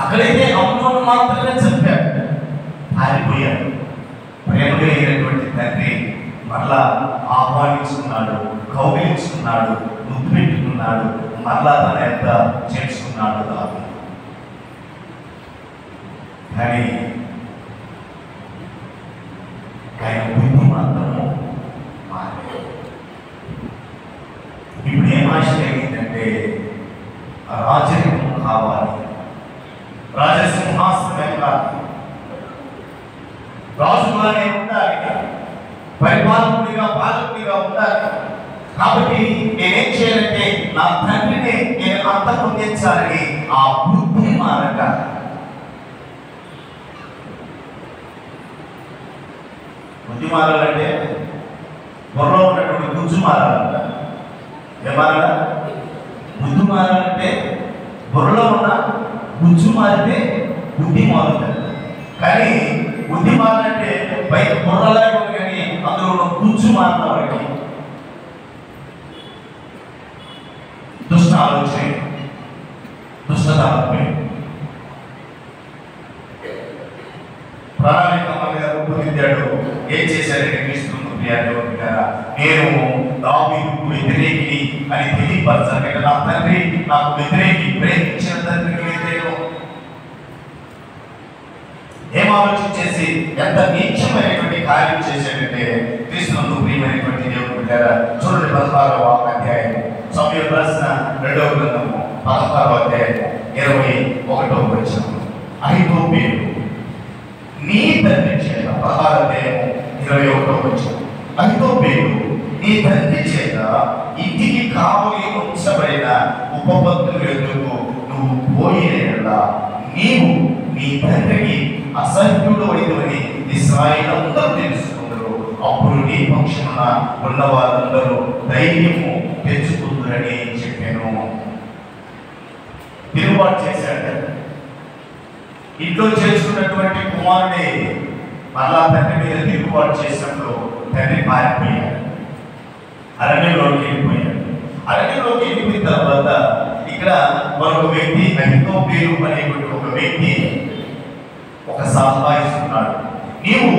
అక్కడైతే అమ్నోను మాత్రమే చంపాడు, పారిపోయాడు. ప్రేమ కలిగినటువంటి తండ్రి మరలా ఆహ్వానించుకున్నాడు, కౌగిలించుకున్నాడు, ముద్దు పెట్టుకున్నాడు, మరలా తన ఎంత చేర్చుకున్నాడు దావీదు. కానీ ఆయన బుద్ధి మాత్రము మారలేదు. ఇప్పుడు ఏం ఆశ కలిగిందంటే రాజరికం కావాలి, రాజసింహాసనం ఎక్కాలి, రాజుగానే ఉండాలి, పరిపాలకుడిగా పాలకుడిగా ఉండాలి. కాబట్టి నేనేం చేయాలంటే నా తండ్రిని నేను అంతమొందించాలని ఆ బుద్ధి మారక, బుద్ధి మారాలంటే బుర్రలో ఉన్నటువంటి గుజ్జు మారాలంట. ఏమారా? బుద్ధి మారాలంటే బుర్రలో ఉన్న గుజ్జు మారితే బుద్ధి మారుతుంది. కానీ బుద్ధి మారాలంటే బయట బుర్రలా ఉంది, కానీ అందులో ఉన్న గుజ్జు మారిన వారికి దుష్ట ఆలోచన, దుష్టతత్వం, ప్రణాళిక రూపొందించాడు. ఏం చేశాడంటే క్రీస్తును నేను దావీదుకు వ్యతిరేకి అని తెలియపరచాలి. నా తండ్రి నాకు వ్యతిరేకి, ప్రేమించిన తండ్రికి వ్యతిరేకం. ఏం ఆలోచించేసి ఎంత నీచమైనటువంటి కార్యం చేశాడంటే క్రీస్తునందు ప్రియమైనటువంటి దేవుడు బిడ్డారా, చూడండి 16వ అధ్యాయం, సమూయేలు రాసిన 2వ గ్రంథము 16వ అధ్యాయం 21వ వచనం. అహీతోపెలు నీ తండ్రి చేత, 16వ అధ్యాయం 21వ వచనం, అహీతోపెలు నీ తండ్రి చేత ఇంటికి కావలి ఉంచబడిన ఉపపత్తుల ఎదురుకు నువ్వు పోయిన నీవు నీ తండ్రికి అసహ్యుడు అయినవని ఇశ్రాయేలందరూ తెలుసుకుందరు. అప్పుడు నీ పక్షమున ఉన్న వారందరూ ధైర్యము తెచ్చుకుందరని చెప్పాను. తిరుగుబాటు చేశాడు. ఇంట్లో చేసుకున్నటువంటి కుమారుడే మళ్ళా తండ్రి మీద తిరుగుబాటు చేసినప్పుడు తండ్రి పారిపోయాడు, అరణ్యంలోకి వెళ్ళిపోయాడు. అరణ్యంలోకి వెళ్ళిపోయిన తర్వాత ఇక్కడ మరొక వ్యక్తి, అహీతోపెలు అనేటువంటి ఒక వ్యక్తి ఒక సలహా ఇస్తున్నాడు. నీవు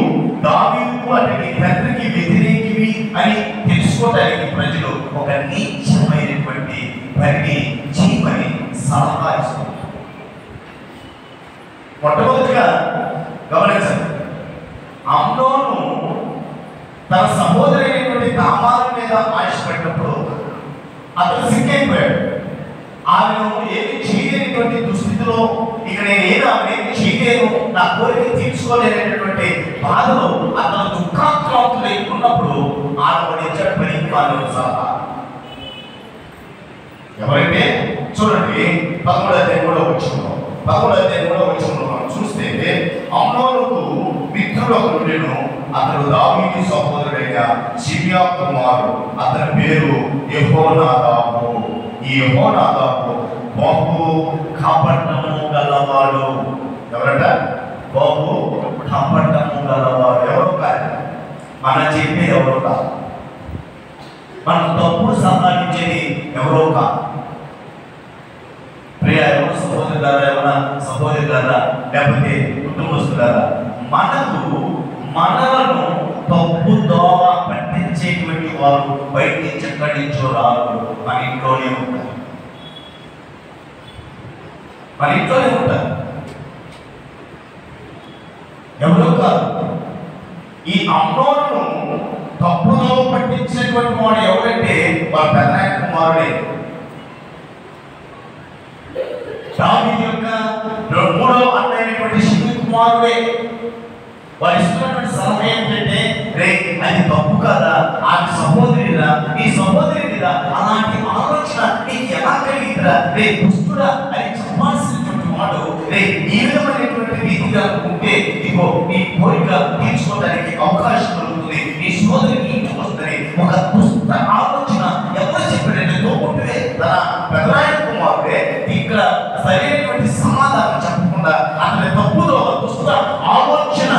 దావీదుకు అంటే నీ తండ్రికి వ్యతిరేకివి అని తెలుసుకోవడానికి ప్రజలు ఒక నీచమైనటువంటి పనిని చేయమని సలహా ఇస్తున్నారు. మొట్టమొదటిగా గమనించండి, అమ్నోను తన సహోదరైనటువంటి తామారు మీద ఆశపడినప్పుడు అతను సిక్కైపోయాడు. ఆమెను ఏమి చేయలేనటువంటి దుస్థితిలో, ఇక నేను చేయలేను, నా కోరిక తీర్చుకోలేనటువంటి బాధలో అతను దుఃఖాక్రాంతులై ఉన్నప్పుడు ఆమె ఇచ్చాడు పనికి మాలిన సలహా. ఎవరైతే చూడండి 11వ అధ్యాయం 3వ వచనంలో మనం చూస్తే అమ్నోనుకు మిత్రుడు ఒకడును, అతడు దావీదు సహోదరుడైన షిమియా కుమారుడు. అతని పేరు యెహోనాదాబు. ఈ యెహోనాదాబు బహు కపటము గలవాడు. ఎవరట? బహు కపటము గలవాడు. ఎవరు కాదు, మనం చెప్పేది ఎవరో కాదు, మనం తప్పుడు సంపాదించేది ఎవరో కాదు. ప్రియ ఎవరు సహోదరులారా, ఎవరైనా సహోదరులారా, లేకపోతే కుటుంబస్తులారా, మనలను తప్పు దోవ పట్టించేటువంటి వారు బయట నుంచి ఎక్కడి నుంచో రారు, మన ఇంట్లోనే ఉంటారు. మన ఇంట్లోనే ఉంటారు, ఎవరో కాదు. ఈ అమ్నోనును తప్పుదో పట్టించినటువంటి వాడు ఎవరంటే వాళ్ళ పెదనాయన కుమారుడే. దావీదు యొక్క మూడవ అన్నైనటువంటి షిమీ కుమారుడే. వారు ఇస్తున్నటువంటి సలహా ఏంటంటే, రే అది తప్పు కదా, ఆమె సహోదరిరా, నీ సహోదరి మీద అలాంటి ఆలోచన నీకు ఎలా కలిగిందిరా, రే దుష్టుడా అని చెప్పాల్సినటువంటి వాడు, రే ఈ విధమైనటువంటి రీతిగా ఉంటే ఇగో నీ కోరిక తీర్చుకోవడానికి అవకాశం దొరుకుతుంది, నీ సోదరికి ఇంటికి వస్తుంది. ఒక దుష్ట ఆలోచన ఎవరు చెప్పాడంటే తోపుంటే తన పెదనాయన కుమారుడే ఇక్కడ సరైనటువంటి సమాధానం చెప్పకుండా అతని తప్పుదో దుష్ట ఆలోచన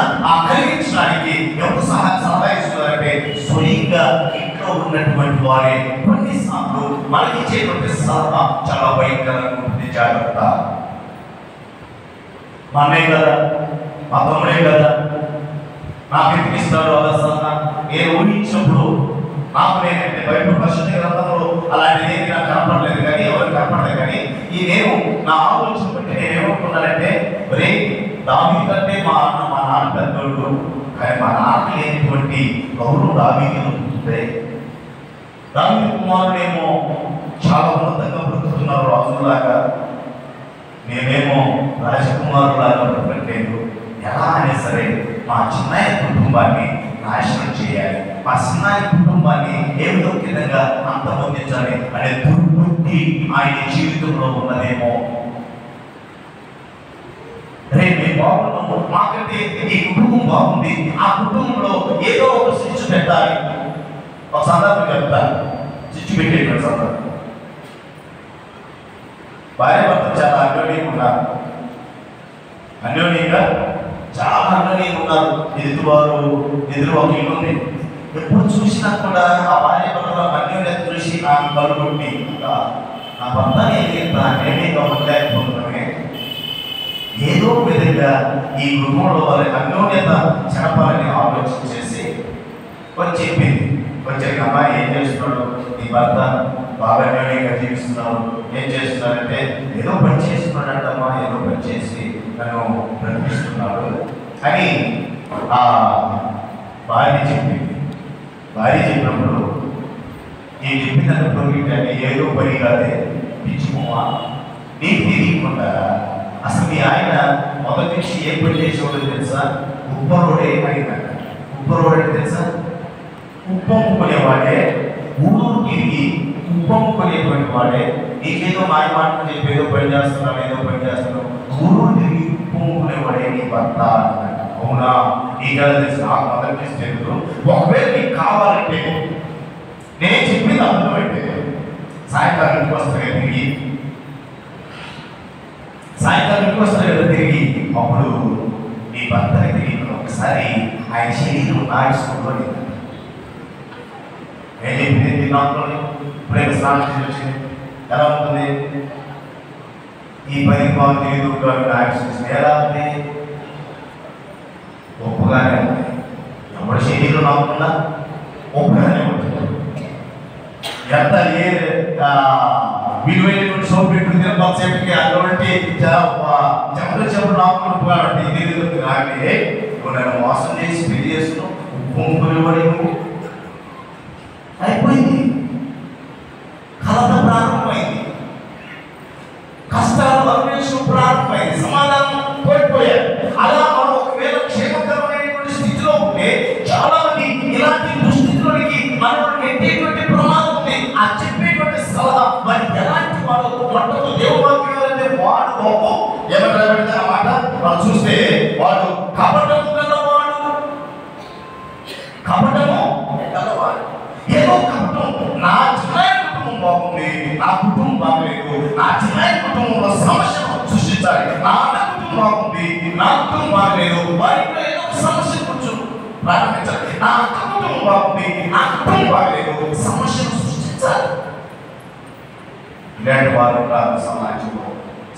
కలిగించడానికి ఎవరు సలహా ఇస్తున్నారంటే స్వయంగా ఇంట్లో ఉన్నటువంటి వారే. కొన్నిసార్లు మనకి ఇచ్చేటువంటి సలహా చాలా భయంకరంగా ఉంటుంది, జాగ్రత్త. మా అన్నయ్య కదా, మా తమ్ముడే కదా, నాకు ఎందుకు ఇస్తాడు అలా సలహా? నేను ఊహించినప్పుడు నాకు నేనంటే బైబిల్ పరిశుద్ధ గ్రంథంలో అలాంటిది ఏది నాకు కనపడలేదు, కానీ ఎవరు కనపడలేదు. కానీ ఈ నేను నా ఆలోచన బట్టి నేను ఏమనుకున్నానంటే, ఒరే దావీదు కంటే మా నాన్న పెద్దోడు, కానీ మా నాన్న లేనటువంటి గౌరవం దావీదుకు ఉంటుంది. దావీదు కుమారుడేమో చాలా ఉన్నతంగా బ్రతుకుతున్నారు రాజులాగా, మేమేమో రాజకుమారులాగా బ్రతకట్లేదు. ఎలా అయినా సరే మా చిన్నయ్య కుటుంబాన్ని నాశనం చేయాలి, మా చిన్నయ్య కుటుంబాన్ని ఏదో విధంగా అంతమొందించాలి అనే దుర్బుద్ధి ఆయన జీవితంలో ఉన్నదేమో. రేపు బాగున్నాము, మాకంటే ఈ కుటుంబం బాగుంది, ఆ కుటుంబంలో ఏదో ఒక స్విచ్ పెట్టాలి. ఒక సందర్భం చెప్తాను, స్విచ్ పెట్టేటువంటి సందర్భం. భార్య భర్త చాలా అన్యోన్యంగా ఉన్నారు, అన్యోన్యంగా చాలా అన్యోన్యంగా ఉన్నారు. ఎదురు ఒక ఇల్లు ఉంది. ఎప్పుడు చూసినా కూడా ఆ భార్య భర్తల అన్యోన్యత చూసి నాకు కలుగుండి నా భర్త నేనేగా ఉండలేకపోతున్నామే, ఏదో విధంగా ఈ గృహంలో వారి అన్యోన్యత చెడపాలని ఆలోచన చేసి కొంచెం చెప్పింది. కొంచెం అమ్మాయి ఏం చేస్తున్నాడు, నీ భర్త బాగా అన్యోన్యంగా జీవిస్తున్నాడు, ఏం చేస్తున్నాడంటే ఏదో పని చేస్తున్నాడంటమ్మా, ఏదో పని చేసి నన్ను బ్రతికిస్తున్నాడు అని ఆ భార్య చెప్పింది. భార్య చెప్పినప్పుడు నేను చెప్పినప్పుడు ఏంటంటే ఏదో పని కాదే పిచ్చిపోవా, నీకు తెలియకుండా అసలు మీ ఆయన మొదటి నుంచి ఏ పని చేసేవాడో తెలుసా? ఉప్పరోడే అడిగినాడు. ఉప్పరోడే తెలుసా? ఉప్పమ్ముకునేవాడే, ఊరు తిరిగి ఉప్పమ్ముకునేటువంటి వాడే. నీకేదో మాయ మాటలు చెప్పి ఏదో పని చేస్తున్నావు, ఏదో పని చేస్తున్నావు, ఊరు తిరిగి ఉప్పమ్ముకునేవాడే నీ భర్త అన్నాడు. అవునా, నీకు తెలుసు, నాకు మొదటి నుంచి తెలుసు. ఒకవేళ నీకు కావాలంటే నేను చెప్పింది అర్థమైతే సాయంకాలం ఇంటికి వస్తాయి కదా తిరిగి, సాయంకాలం ఇంటికి వస్తాయి కదా తిరిగి, అప్పుడు నీ భర్తని తిరిగి ఒకసారి ఆయన శరీరం నాయకుడు ఏం చెప్పింది నాకు ఇప్పుడే స్నానం చేసి వచ్చింది ఎలా ఉంటుంది? ఈ 10 బాగా తెలియదు నాయకుడు ఎలా ఉంది? ఒప్పుగానే ఉంది. ఎవరి శరీరం నాకున్నా ఒప్పుగానే ఉంటుంది. ఎంత ఏ విలువైనటువంటి సోపు పెట్టుకుని కొంతసేపుకి అటువంటి చెమటలు నాకున్నావు కాబట్టి ఇది నాకే నన్ను మోసం చేసి పెళ్లి చేసుకున్నావు, ఉప్పుకునేవాడి అయిపోయింది. కలత ప్రారంభమైంది, కష్టాలు అన్వేషణ ప్రారంభమైంది, సమాధానం కోల్పోయారు. అలా మనం ఒకవేళ క్షేమకరమైనటువంటి స్థితిలో ఉంటే చాలా మంది ఇలాంటి దుస్థితిలోనికి మనల్ని నెట్టేటువంటి ప్రమాదం ఉంది. ఆ చెప్పేటువంటి సలహా మరి ఎలాంటి వాడు మొట్టమొదటి దేవుడు వాక్యం వాడు ఏమంటారు ఆ మాట మనం చూస్తే వాడు సమస్యను సృష్టించాలి. నా అన్న కుటుంబం బాగుంది, నా కుటుంబం బాగలేదు, వారిలో ఏదో ఒక సమస్య కొంచెం ప్రారంభించాలి. నా అక్క కుటుంబం బాగుంది, నా కుటుంబం బాగలేదు, సమస్యను సృష్టించాలి. ఇలాంటి వారు ఉంటారు సమాజంలో,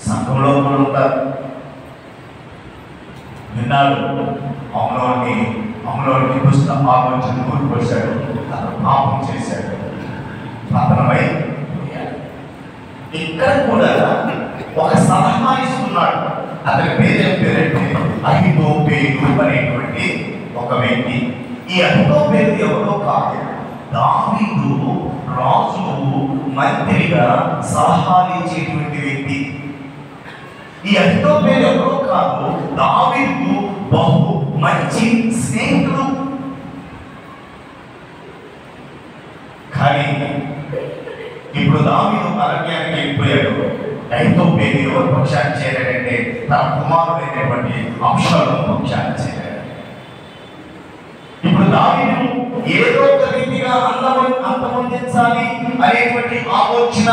సంఘంలో కూడా ఉంటారు. విన్నాడు అమ్మలోని దుష్ట ఆలోచన కూలిపోసాడు, తన పాపం చేశాడు, పతనమై ఇక్కడ కూడా ఒక సలహా ఇస్తున్నాడు. అతని పేరేంటే అహితోపేలు అనేటువంటి ఒక వ్యక్తి. ఈ అహితోపేలు ఎవరో కాదు, దావీదు రాజుకు మంత్రిగా సలహాలు ఇచ్చేటువంటి వ్యక్తి. ఈ అహితోపేలు ఎవరో కాదు, దావీదు బహు మంచి స్నేహితుడు. కానీ ఇప్పుడు దావీదు అరణ్యానికి వెళ్ళిపోయాడు. అహితోపేలు ఎవరి పక్షాన్ని చేరాడంటే తన కుమారుడైనటువంటి అబ్షాలోము పక్షాన్ని చేరాడు. ఇప్పుడు దావీదు ఏదో ఒక రీతిగా అంతమొందించాలి అనేటువంటి ఆలోచన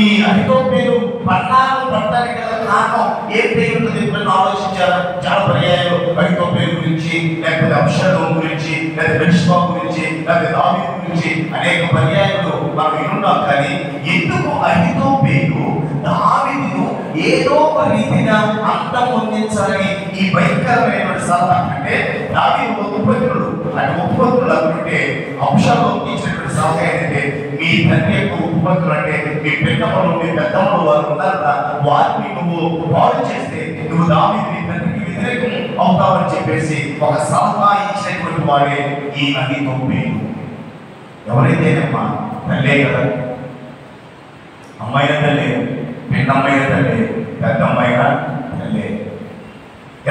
ఈ అహితోపేలు పన్నాగం పడటానికి గల కారణం ఏంటి ఉంటుంది ఎప్పుడైనా ఆలోచించారా? చాలా పర్యాయాలు అహితోపేలు గురించి, లేకపోతే అబ్షాలోము గురించి, లేదా బెత్షెబా గురించి, లేకపోతే దావీదు గురించి అనేక పర్యాయాలు మనం వినున్నాం. కానీ ఎందుకు అహితోపేలు దావీదును ఏదో ఒక రీతిగా అంతమొందించాలని ఈ భయంకరమైనటువంటి సలహా అంటే దావీదు ఉపపత్నుడు అంటే ఉపపత్నులు అనుకుంటే అబ్షాలోము ఇచ్చినటువంటి సలహా ఏంటంటే మీ తండ్రి యొక్క ఉపపత్నులు అంటే మీ పెద్దమ్మలు మీ పెద్దమ్మలు వారు ఉన్నారా, వారిని నువ్వు పాడు చేస్తే నువ్వు దావీదు నీ తండ్రికి వ్యతిరేకం అవుతావని చెప్పేసి ఒక సలహా ఇచ్చినటువంటి వాడే ఈ అహితోపేలు. ఎవరైతేనమ్మా తల్లే కదా, అమ్మాయిన తల్లే, పెద్దమ్మాయిన తల్లే, పెద్దమ్మాయిన తల్లే.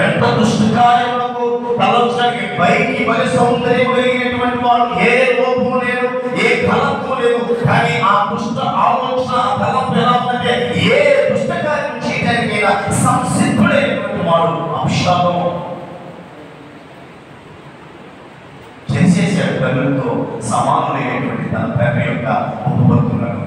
ఎంత దుష్టకార్యములకు తలొచ్చడానికి పైకి బలి సౌందర్యం కలిగినటువంటి వాడు, ఏ లోపము లేదు, ఏ కలంకము లేదు. కానీ ఆ దుష్ట ఆలోచన తలంపు ఎలా ఉందంటే ఏ దుష్ట కార్యం చేయడానికైనా సంసిద్ధుడైనటువంటి వాడు అబ్షాలోము. చేసేసాడు తల్లులతో సమానులైనటువంటి తన తండ్రి యొక్క ఉపపత్తులను.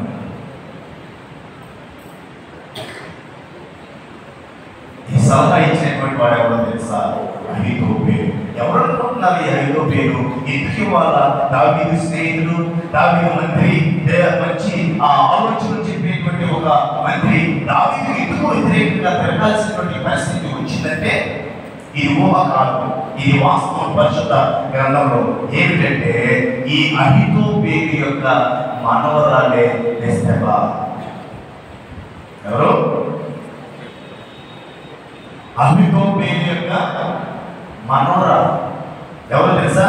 ఈ సలహా ఇచ్చినటువంటి వాడు ఎవరో తెలుసా? అహితోపేలు. ఎవరు అనుకుంటున్నారు ఈ అహితోపేలు? ఎందుకు వాళ్ళ దావీదు స్నేహితుడు, దావీదు మంత్రి, మంచి ఆ ఆలోచనలు చెప్పేటువంటి ఒక మంత్రి దావీదు ఎందుకు వ్యతిరేకంగా తిరగాల్సినటువంటి పరిస్థితి వచ్చిందంటే ఇది ఊహ కాదు, ఇది వాస్తవం. పరిశుద్ధ గ్రంథంలో ఏమిటంటే ఈ అహితోపేలు యొక్క మనవరాలే బెత్షెబా. ఎవరు? అహితోపేలు యొక్క మనవరాలు. ఎవరు తెలుసా?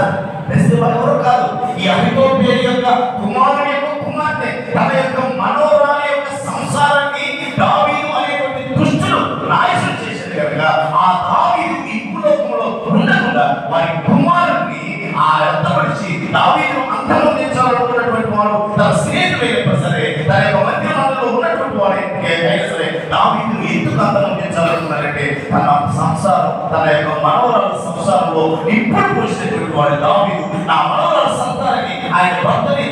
బెత్షెబా ఎవరు కాదు, ఈ అహితోపేలు యొక్క కుమారుని యొక్క కుమార్తె. తన యొక్క మనవరాలి యొక్క సంసారాన్ని దావీదు అనేటువంటి దుష్టులు నాశనం చేసేది కనుక ఆ దావీదు ఈ భూలోకంలో ఉండకుండా వారి కుమారుడిని ఆ ఎత్తపరిచి దావీదు అంతమొందించాలనుకున్నటువంటి వాడు తన స్నేహితుడైనప్పుడు సరే, తన యొక్క మధ్యలో ఉన్నటువంటి వాడు అయినా సరే దావీదును ఎందుకు అంతమొందించాలనుకున్నారంటే తన సంసారం, తన యొక్క మనవరాల సంసారంలో ఇప్పుడు పోసినటువంటి వాడు దావీదు. నా మనవరాల సంతానాన్ని ఆయన భర్తని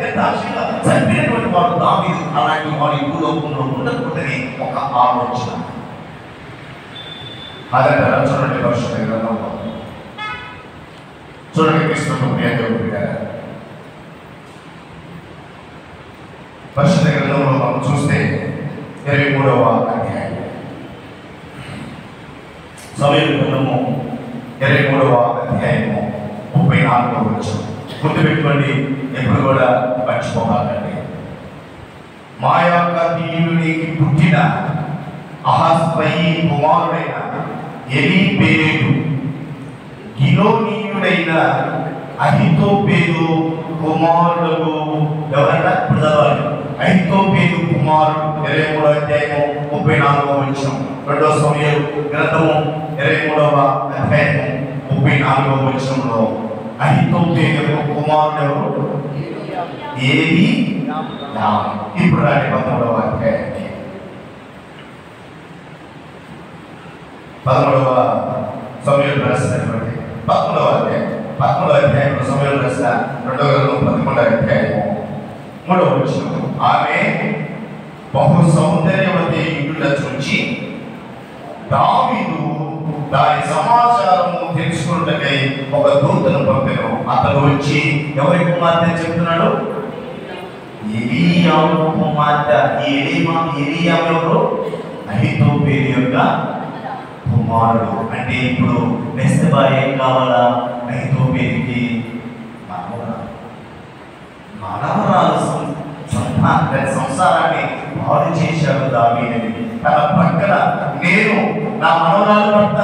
నిర్దాక్షిణ్యంగా చంపినటువంటి వాడు దావీదు. అలాంటి వాడు ఈ భూలోకంలో ఉండకూడదని ఒక ఆలోచన. అదంటారా? చూడండి పరిశుద్ధ గ్రంథంలో, చూడండి కృష్ణుడు పరిశుద్ధ గ్రంథంలో మనం చూస్తే 23వ అధ్యాయం, సమూయేలు గ్రంథము 23వ అధ్యాయము 34వ వచనం. గుర్తుపెట్టుకోండి, ఎప్పుడు కూడా మర్చిపోకండి. మా యొక్క దీనునికి పుట్టిన అహస్వయి కుమారుడైన ఎలీపేలు గిలోనీయుడైన అహితోపేలు కుమారుడు ఎవరన్నా ఇప్పుడు చదవాలి. అహితోపేలు కుమారుడు 23వ అధ్యాయము 34వ వచనం. 2వ సమూయేలు గ్రంథము 23వ అధ్యాయము 34వ వచనంలో అహితోపేలు కుమారుడు ఎవరు? ఏలి. ఇప్పుడు రాని 13వ అధ్యాయానికి 13వ సమూయేలు రాసినటువంటి 13వ అధ్యాయంలో సమూయేలు రాసిన 2వ గ్రంథం 13వ అధ్యాయము 3వ వచనం. ఆమె బహు సౌందర్యవతి ఇండుల చూచి దావీదు దాని సమాచారము తెలుసుకున్నకై ఒక దూతను పంపెను. అతను వచ్చి ఎవరి కుమార్తె చెప్తున్నాడు? ఎలీయాము కుమార్తె. ఎలీయాము ఎవరు? అహీతోపెలు యొక్క కుమారుడు. అంటే ఇప్పుడు బెత్షెబా ఏం కావాలా? అహీతోపెలుకి మనవరాలు సంసారాన్ని పాడు చేశాడు దావీదుని. తన పక్కన నేను నా మనవరాలు భర్త,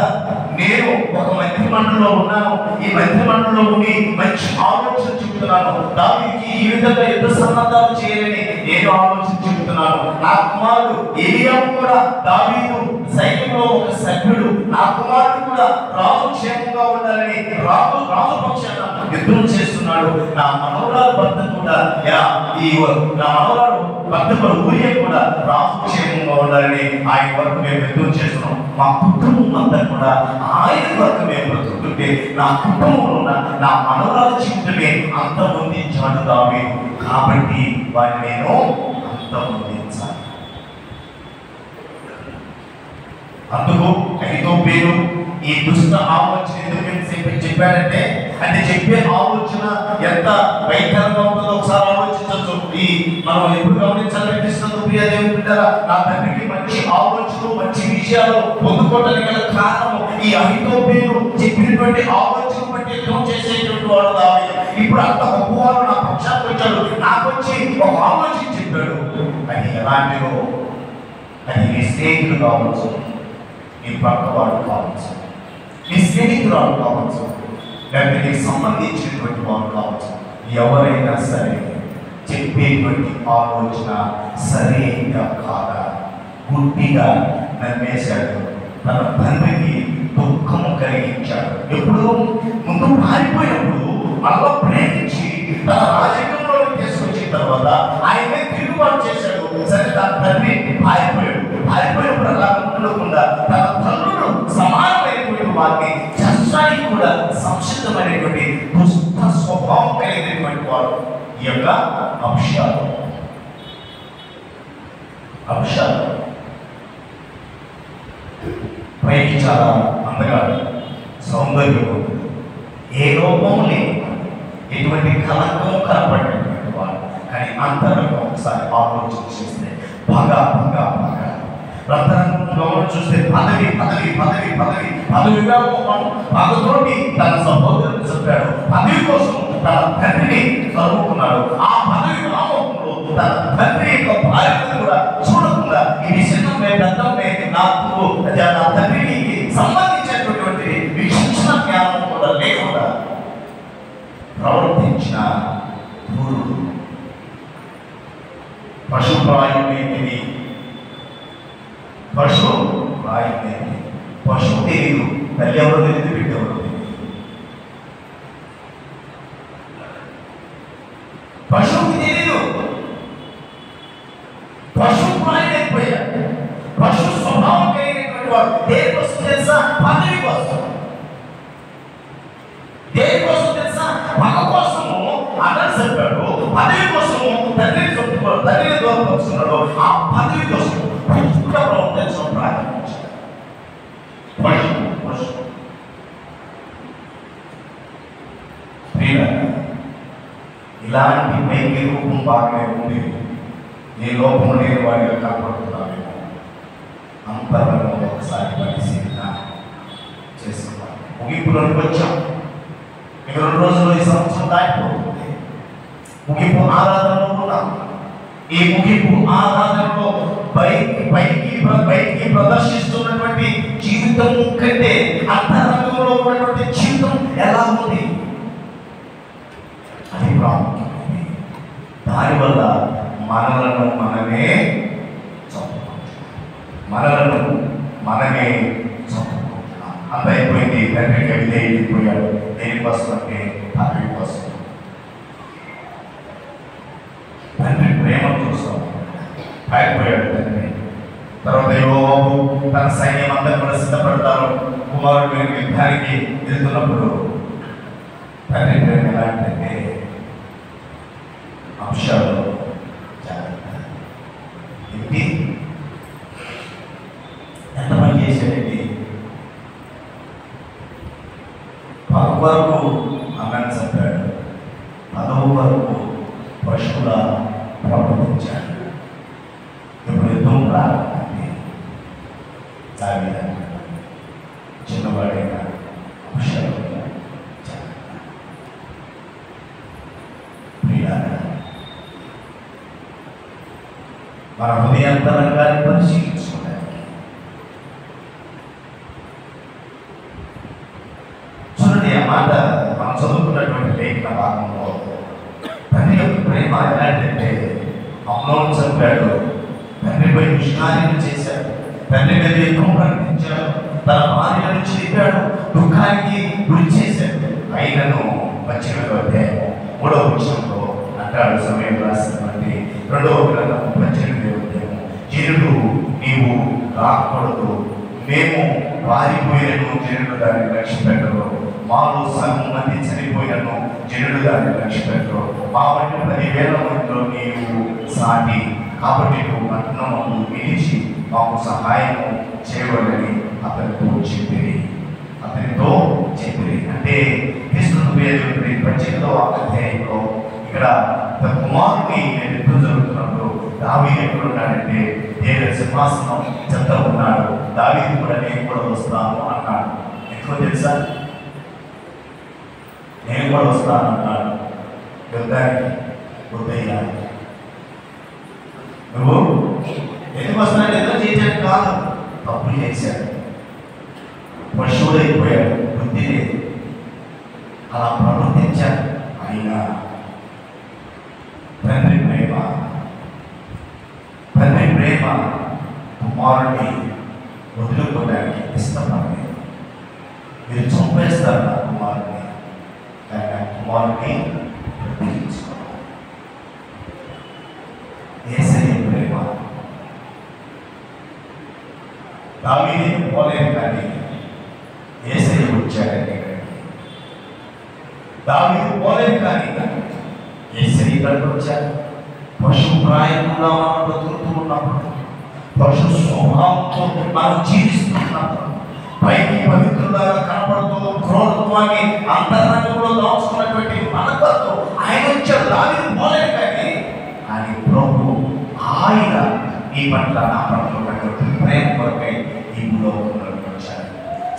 నేను ఒక మంత్రి మండలిలో ఉన్నాను, ఈ మంత్రి మండలిలో ఉండి మంచి ఆలోచన చెబుతున్నాను. దావీదుకి ఈ విధంగా యుద్ధ సన్నద్ధాలు చేయాలని నేను ఆలోచన చెబుతున్నాను. నా కుమారుడు ఎలీయాము కూడా దావీదు సైన్యంలో ఒక సభ్యుడు, నా కుమారుడు కూడా రాజు క్షేమంగా ఉండాలని రాజు పక్షాన యుద్ధం చేస్తున్నాడు. నా మనవరాలు భర్త కూడా నా మనవరాలు భర్త ఊరియా కూడా రాజు క్షేమంగా ఉండాలని ఆయన వరకు మేము యుద్ధం చేస్తున్నాం. మా కుటుంబం అంతా కూడా ఆయన వరకు మేము బ్రతుకుతుంటే నా కుటుంబంలో ఉన్న నా మనవరాలు జీవితమే అంతమొందించాడు దావీదు. కాబట్టి వారిని నేను అంతమొందించాలి. అందుకు అహీతోపెలు ఈ దుష్ట ఆలోచన ఎందుకు చెప్పాడంటే, అంటే చెప్పే ఆలోచన ఎంత భయంకరంగా ఉంటుందో ఒకసారి ఆలోచించవచ్చు. ఈ మనం ఎప్పుడు గమనించాలనిపిస్తుంది ప్రియ దేవుని బిడ్డలారా, నా తండ్రికి మంచి ఆలోచనలు మంచి విషయాలు పొందుకోవడానికి గల కారణము ఈ అహీతోపెలు చెప్పినటువంటి ఆలోచన బట్టి యుద్ధం చేసేటువంటి వాడు దావీదు. ఇప్పుడు అంత గొప్పవాడు నా పక్షానికి వచ్చాడు, నాకు వచ్చి ఒక ఆలోచన చెప్పాడు. అది ఎలాంటిదో, అది నీ స్నేహితుడు కావచ్చు, నీ పక్కవాడు కావచ్చు, నీ స్నేహితురాలు కావచ్చు, లేకపోతే నీకు సంబంధించినటువంటి వాడు కావచ్చు, ఎవరైనా సరే చెప్పేటువంటి ఆలోచన సరైనగా కాదా గుడ్డిగా నమ్మేశాడు. తన తండ్రికి దుఃఖము కలిగించాడు. ఎప్పుడు ముందు పారిపోయినప్పుడు మళ్ళా ప్రేమించి తన రాజకీయంలోకి తీసుకొచ్చిన తర్వాత ఆయనే తిరుగుబాటు చేశాడు. సరే తన తండ్రి పారిపోయినప్పుడు అలా ఉండకుండా తన తల్లుడు సమానమైనటువంటి వారిని చర్చానికి కూడా సంసిద్ధమైనటువంటి దుష్ట స్వభావం కలిగినటువంటి వాడు ఈ యొక్క అబ్షాలోము. పైకి చాలా అందగాడు, సౌందర్యం, ఏ లోపం లేదు, ఎటువంటి కలంకం కనపడినటువంటి వాడు. కానీ అంతరంగం ఒకసారి ఆలోచన చేస్తే రక్తరంగంలో చూస్తే పదవిగా పగతోటి తన సహోదరుని చెప్పాడు. పదవి కోసం తన తండ్రిని చదువుకున్నాడు. ఆ పదవి నామంలో తన తండ్రి యొక్క భార్యను కూడా చూడకుండా ఇది చిన్నమే పెద్దమే నా తండ్రికి సంబంధించినటువంటి విశిక్షణ జ్ఞానం కూడా లేకుండా ప్రవర్తించిన గురుడు. పశుప్రాయుడైనది, పశువు తెలియదు, తల్లి ఎవరో తెలియదు, బిడ్డ ఎవరో తెలియదు. పశువుకి తెలియదు, పశుప్రాయుడైపోయాడు. పశు స్వభావం కలిగినటువంటి వాడు దేనికోసం తెలుసా? పదవి కోసం. దేనికోసం తెలుసా? పగ కోసము అన్నది చెప్పాడు, పదవి కోసము తండ్రిని దూరపరుస్తున్నాడు. ఆ పదవి కోసం ప్రవర్తించడం ప్రారంభించాడు. ఇలాంటి పైకి రూపం బాగానే ఉంది, ఏ లోపం లేని వాడిగా కనపడుతున్నామేమో. అంతరంగంలో ఒకసారి పరిశీలన చేసుకోవాలి. ముగింపులోకి వచ్చాం. ఇక 2 రోజుల్లో ఈ సంవత్సరం దాటిపోతుంది. ముగింపు ఆరాధనలో ఉన్నాం. ఈ ముగింపు ఆరాధనలో బయటికి ప్రదర్శిస్తున్నటువంటి జీవితం కంటే అంతరంగంలో ఉన్నటువంటి జీవితం ఎలా ఉంది అది ప్రాముఖ్యమైనది. దానివల్ల మనలను మనమే చదువుకుంటున్నాం. అంత అయిపోయింది. తండ్రికి వెళ్తే వెళ్ళిపోయాడు. దేనికోసం అంటే పదవి కోసం. తండ్రి ప్రేమ చూస్తాం. అయిపోయాడు తండ్రి. తర్వాత యోవాబు తన సైన్యం అంతా కూడా సిద్ధపడతారు. కుమారుడు యుద్ధానికి వెళ్తున్నప్పుడు తండ్రి ప్రేమ ఎలాంటిదంటే అంశాలు జాగ్రత్త. మన హృదయాంతరంగాన్ని పరిశీలించుకోవడానికి. చూడండి, ఆ మాట మనం చదువుకున్నటువంటి లేఖన భాగంలో తండ్రి యొక్క ప్రేమ ఎలాంటంటే, అమ్నోను చంపాడు, తండ్రిపై దుష్కార్యం చేశాడు, తండ్రి మీద ఎక్కువ ప్రకటించాడు, తన భార్యను చెప్పాడు, దుఃఖానికి గురి చేశాడు. అయినను 18వ అధ్యాయం 3వ వచనంలో అంటాడు, సమయం రాసినటువంటి 2వ గ్రంథం 18వ అధ్యాయం, జనుడు నీవు రాకూడదు, మేము పారిపోయినను జనుడు దాన్ని లక్ష్య పెట్టరు, మాలో సగం మంది చనిపోయినను జనుడు దాన్ని లక్ష్య పెట్టరు, మా వంటి 10,000 మందిలో నీవు సాటి, కాబట్టి నువ్వు పట్టణమందు నిలిచి మాకు సహాయం చేయవలని అతనితో చెప్పిరి. అంటే క్రీస్తును పేరు 18వ అధ్యాయంలో ఇక్కడ కుమారుని యుద్ధం జరుగుతున్నప్పుడు దావీదు ఎక్కడున్నాడంటే దేవుని సింహాసనం చెత్త ఉన్నాడు. దావీదు కూడా నేను కూడా వస్తాను అన్నాడు. ఎందుకో తెలుసా? నేను కూడా వస్తాను అన్నాడు యుద్ధానికి. వద్దయ్యా, నువ్వు ఎందుకు వస్తున్నాడు? ఏదో చేశాడు కాదు, తప్పులు చేశాడు, పశువులైపోయాడు, బుద్ధి లేదు, అలా ప్రవర్తించాడు. అయినా తండ్రి ప్రేమ కుమారుడిని వదులుకోవడానికి ఇష్టపడలేదు. మీరు చంపేస్తారు నా కుమారుడిని, కానీ నా కుమారుడిని బ్రతికించుకోవాలి. యేసయ్య ప్రేమ దావీదు పోలేదు, కానీ యేసయ్య వచ్చాడండి. దావీదు పోలేదు, కానీ యేసయ్య ఇక్కడికి వచ్చాడు. పశు ప్రాయంగా మనం బ్రతుకుతూ ఉన్నప్పుడు, పశు స్వభావంతో మనం జీవిస్తున్నప్పుడు, పైకి పవిత్రులాగా కనపడుతూ క్రోధత్వాన్ని అంతరంగంలో దాచుకున్నటువంటి మనకతో ఆయన వచ్చాడు. దావీదు పోలేదు, కానీ ఆయన ప్రభు ఆయన ఈ పట్ల నా పట్ల ఉన్నటువంటి ప్రేమ కొరకై ఈ భూలోకంలోకి వచ్చాడు.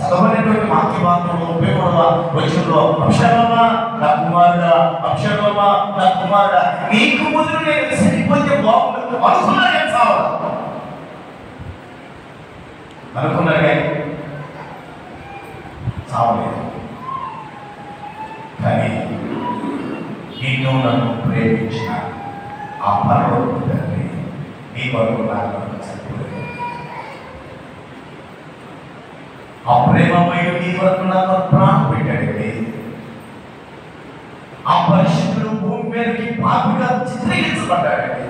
చదవనటువంటి వాక్య భాగంలో 31వ వచనంలో, అబ్షాలోమా నా కుమారుడా, అబ్షాలోమా నా కుమారుడా, నీకు ముందు నేను చనిపోతే బాగుండు అనుకున్నాను, కానీ చావదు అనుకున్నారు, కానీ చావలేదు. కానీ నిన్ను నన్ను ప్రేమించిన ఆ పరలోక తండ్రి నీ కొరకు నా కొరకు చనిపోలేదు. ఆ ప్రేమమయుడు నీ కొరకు నా కొరకు ప్రాణం పెట్టాడండి. ఆ పరిశుద్ధుడు భూమి మీదకి పాపిగా చిత్రీకరించబడ్డాడండి.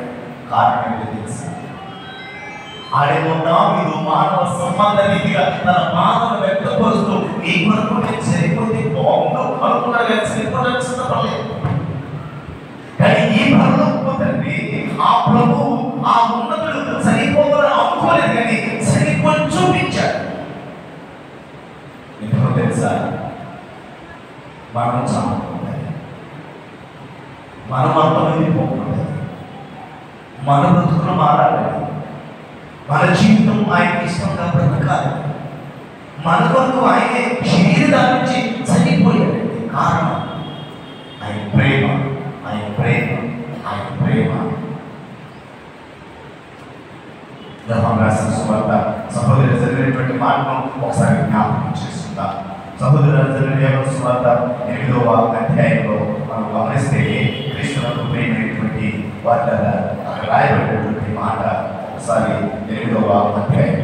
కారణం ఏంటో తెలుసా? ఆడేమో దావీదు మానవ సంబంధ రీతిగా తన బాధను వ్యక్తపరుస్తూ నీ కొరకు నేను చనిపోతే బాగుండు అనుకున్నాడు, కానీ చనిపోవడానికి సిద్ధపడలేదు. కానీ ఈ పరలోకపు తండ్రి, ఆ ప్రభు, ఆ ఉన్నతుడు చనిపోవాలని అనుకోలేదు, కానీ చనిపోయి చూపించాడు. ఎందుకో తెలుసా? మనం చావకూడదు, మనం అంతమంది పోకూడదు, మన బ్రతుకులు మారాలి, మన జీవితం ఆయనకి ఇష్టంగా బ్రతకాలి. మన కొరకు ఆయనే శరీరం నుంచి చనిపోయాడండి. కారణం ఆయన ప్రేమ, ఆయన ప్రేమ, ఆయన ప్రేమ. యోహాను రాసిన సువార్త సహోదరులు జరిగినటువంటి మాటను ఒకసారి జ్ఞాపకం చేస్తుందా? సహోదరులు జరిగిన సువార్త 8వ అధ్యాయంలో మనం గమనిస్తే క్రీస్తునకు ప్రియమైనటువంటి వార్త అక్కడ రాయబడినటువంటి మాట ఒకసారి 8వ అధ్యాయం.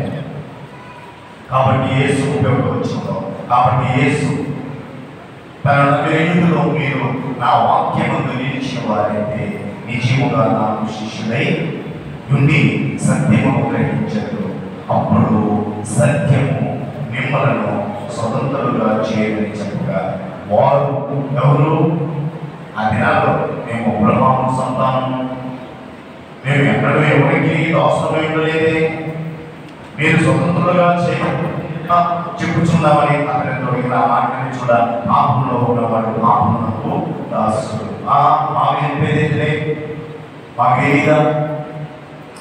కాబట్టి యేసు ఉపయోగించడంలో, కాబట్టి యేసు తన 40 మీరు నా వాక్యమందు నిలిచిన వారైతే నిజముగా నాకు శిష్యులై ఉండి సత్యమును గ్రహించరు, అప్పుడు సత్యము మిమ్మలను స్వతంత్రులుగా చేయని చెప్పగా, వారు ఎవరు? ఆ దినాల్లో మేము అబ్రహాము సంతానం, మేము ఎన్నడూ ఎవరికి అవసరమై ఉండలేదే, మీరు స్వతంత్రులుగా చెప్పుచున్నామని అతని తొడిగిన మాటని చూడ, పాపంలో ఉన్నవాడు పాపమునకు దాసుడు. మాకు చెప్పేదేంటే, మాకు ఏదిగా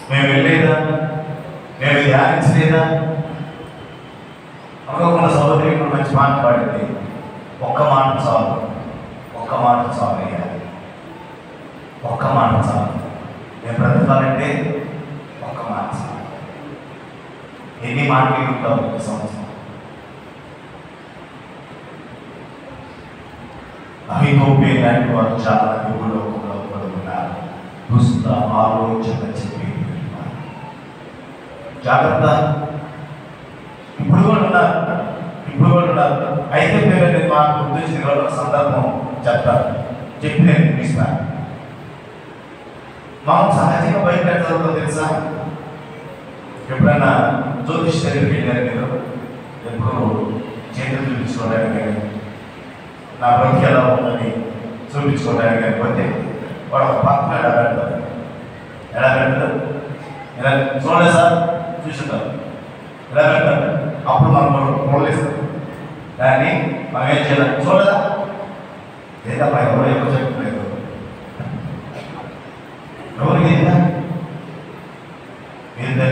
మేము వెళ్ళలేదా, మేము ధ్యానించలేదా? అనుకోకుండా సహోదరి మంచి మాట పాడింది, ఒక్క మాట చాలు, ఒక్క మాట చాలు అయ్యా, ఒక్క మాట చాలు. నేను బ్రతకాలంటే ఒక మాట. ఎన్ని మాటలు ఉంటావు ఈ సంవత్సరం? అహితోపేలు లాంటి వారు చాలా యువలోకంలో ఉన్నారు. దుష్ట ఆలోచన చెప్పి జాగ్రత్త. ఇప్పుడు కూడా ఉన్నారు. అయితే పేరు మాకు గుర్తొచ్చిన సందర్భం చెప్తాను, చెప్పి నేను ముగిస్తాను. మనం సహజంగా బయట చదువుతాం తెలుసా? ఎప్పుడన్నా జ్యోతిష్ దగ్గరికి వెళ్ళారు మీరు? ఎప్పుడు చేతులు చూపించుకోవడానికి కానీ, నా బ్రతికి ఎలా ఉందని చూపించుకోవడానికి కానీ పోతే వాడు ఒక పక్కన ఎలా పెడతారు? ఇలా చూడలేదు సార్, చూసుంటారు. ఎలా పెడతారు? అప్పుడు మనం చూడలేస్తాం. దాన్ని మనం ఏం చేయాలి? చూడదా లేదా ఎవరు ఎక్కువ చెప్పలేదు, ఎవరు లేదా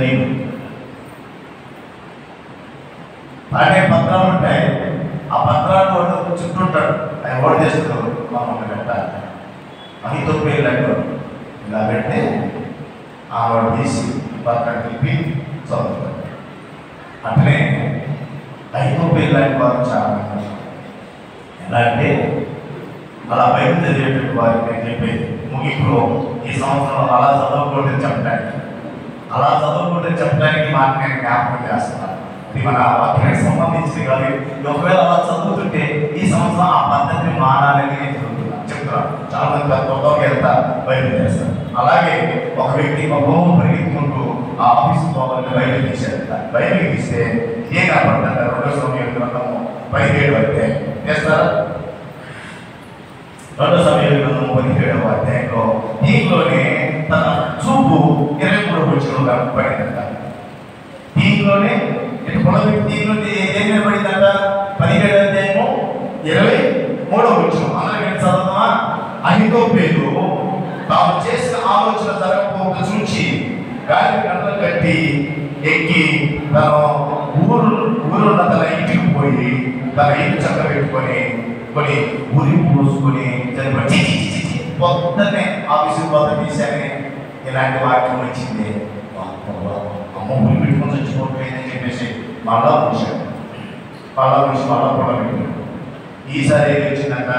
నీళ్ళు అలాగే పత్రాలు ఉంటాయి. ఆ పత్రాలు వాడు చుట్టూంటాడు, ఆయన ఓడి చేస్తారు. మనం పెట్టాలి. అహితోపేలు లాంటి ఇలా పెడితే వాడు తీసి పత్రాలు తిప్పి చదువుతాడు. అట్లనే అహితోపేలు లాంటి వారు చాలా ఎలా అంటే అలా బయట చదివేటువంటి వారికి నేను చెప్పేది ముగింపులో ఈ సంవత్సరం అలా చదవకూడదని చెప్పడానికి మాట నేను జ్ఞాపకం చేస్తున్నాను. ఇది మన వాక్యానికి సంబంధించింది కాదు. ఒకవేళ అలా చదువుతుంటే ఈ సంవత్సరం ఆ పద్ధతిని మారాలని నేను చెప్తున్నాను. చాలా మంది తొందరగా వెళ్తా బయట చేస్తారు. అలాగే ఒక వ్యక్తి గొప్ప పరిగెత్తుకుంటూ ఆ ఆఫీసు పోవాలని బయటకు తీశారు. బయటకు తీస్తే ఏ కనపడుతుంది? 2 సమయాల గ్రంథము 17వ అధ్యాయం చేస్తారా? 2 సమయాల గ్రంథము 17వ అధ్యాయంలో దీంట్లోనే తన చూపు 23వ వచనంలో పడిందంట. దీంట్లోనే దీంట్లో ఏం పడిందంట? 17వ అధ్యాయము 23వ వచనం. అందరికీ చదువుతామా? అహితోపేలు తాము చేసిన ఆలోచన జరగకపోక చూచి గాలి గంటలు కట్టి ఎక్కి తన ఊరున్న తన ఇంటికి పోయి తన ఇంటి చక్క పెట్టుకొని ఉరి పూసుకొని పొద్దున్నే ఆఫీసు పోత తీశానే ఇలాంటి వాక్యం వచ్చింది. అమ్మ ఉరి పెట్టుకొని చచ్చిపోతుందని చెప్పేసి మళ్ళా పూసాడు. మళ్ళా పొల పెట్టాడు. ఈసారి ఏది వచ్చిందంట?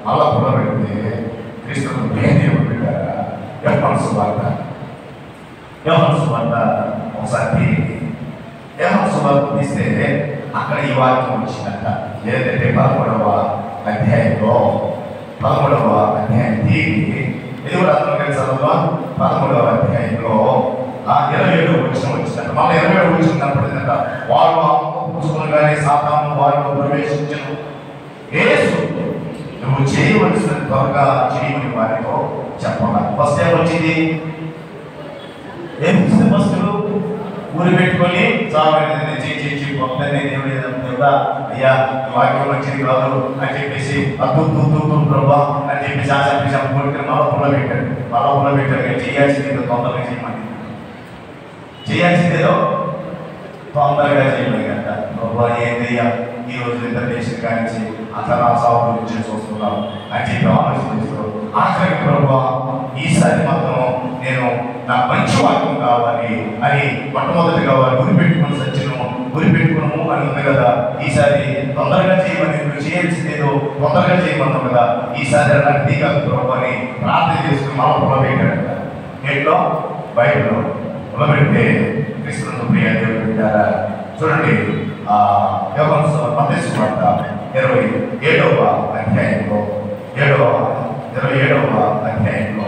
మళ్ళా పొల పెడితే క్రీస్తులు దేవుడు పెట్టారా? యోహాను సువార్త ఒకసారి యోహాను సువార్త తీస్తే అక్కడ ఈ వాక్యం వచ్చిందంట. ఏదంటే 13వ అధ్యాయంలో ఇది కూడా అందరికీ చదువుతాం. 13వ అధ్యాయంలో 27వ వచనం వచ్చిందంట. మళ్ళీ 27వ వచనం కనపడిందంట. వారు పుచ్చుకోగానే సాతాను వారిలో ప్రవేశించను. యేసు నువ్వు చేయవలసిన త్వరగా చేయమని వారితో చెప్పాలి. ఫస్ట్ టైం వచ్చింది ఫస్ట్ ఊరి పెట్టుకొని చేసి పొద్దున్నే దేవుడా అయ్యా వాక్యం వచ్చింది కాదు అని చెప్పేసి ప్రభా అని చెప్పేసి కొడుకుని మళ్ళా పెట్టాడు. చేయాల్సిందేదో తొందరగా చేయమని కంట. ప్రభా ఏందయ్యా ఈ రోజు ఇంటర్నేషనల్ కానించి అట్లా నా సాగు గురించి చూస్తున్నాను అని చెప్పి ఆలోచిస్తూ ఆఖరికి ప్రభా ఈసారి మాత్రం నేను నాకు మంచి వాక్యం కావాలి అని మొట్టమొదటిగా వారు గురి పెట్టుకున్నాము అని ఉంది కదా. ఈసారి తొందరగా చేయమని నువ్వు చేయాల్సిందేదో తొందరగా చేయమన్నావు కదా. ఈసారి నాకు కాదు ప్రభు అని ప్రార్థన చేసుకుని మనం పొలబెట్టాడంట. నేట్లో బయటలో పొలబెడితే క్రీస్తునందు ప్రియ దేవుడు పెట్టారా? చూడండి యోహాను సువార్త 27వ అధ్యాయంలో 27వ అధ్యాయంలో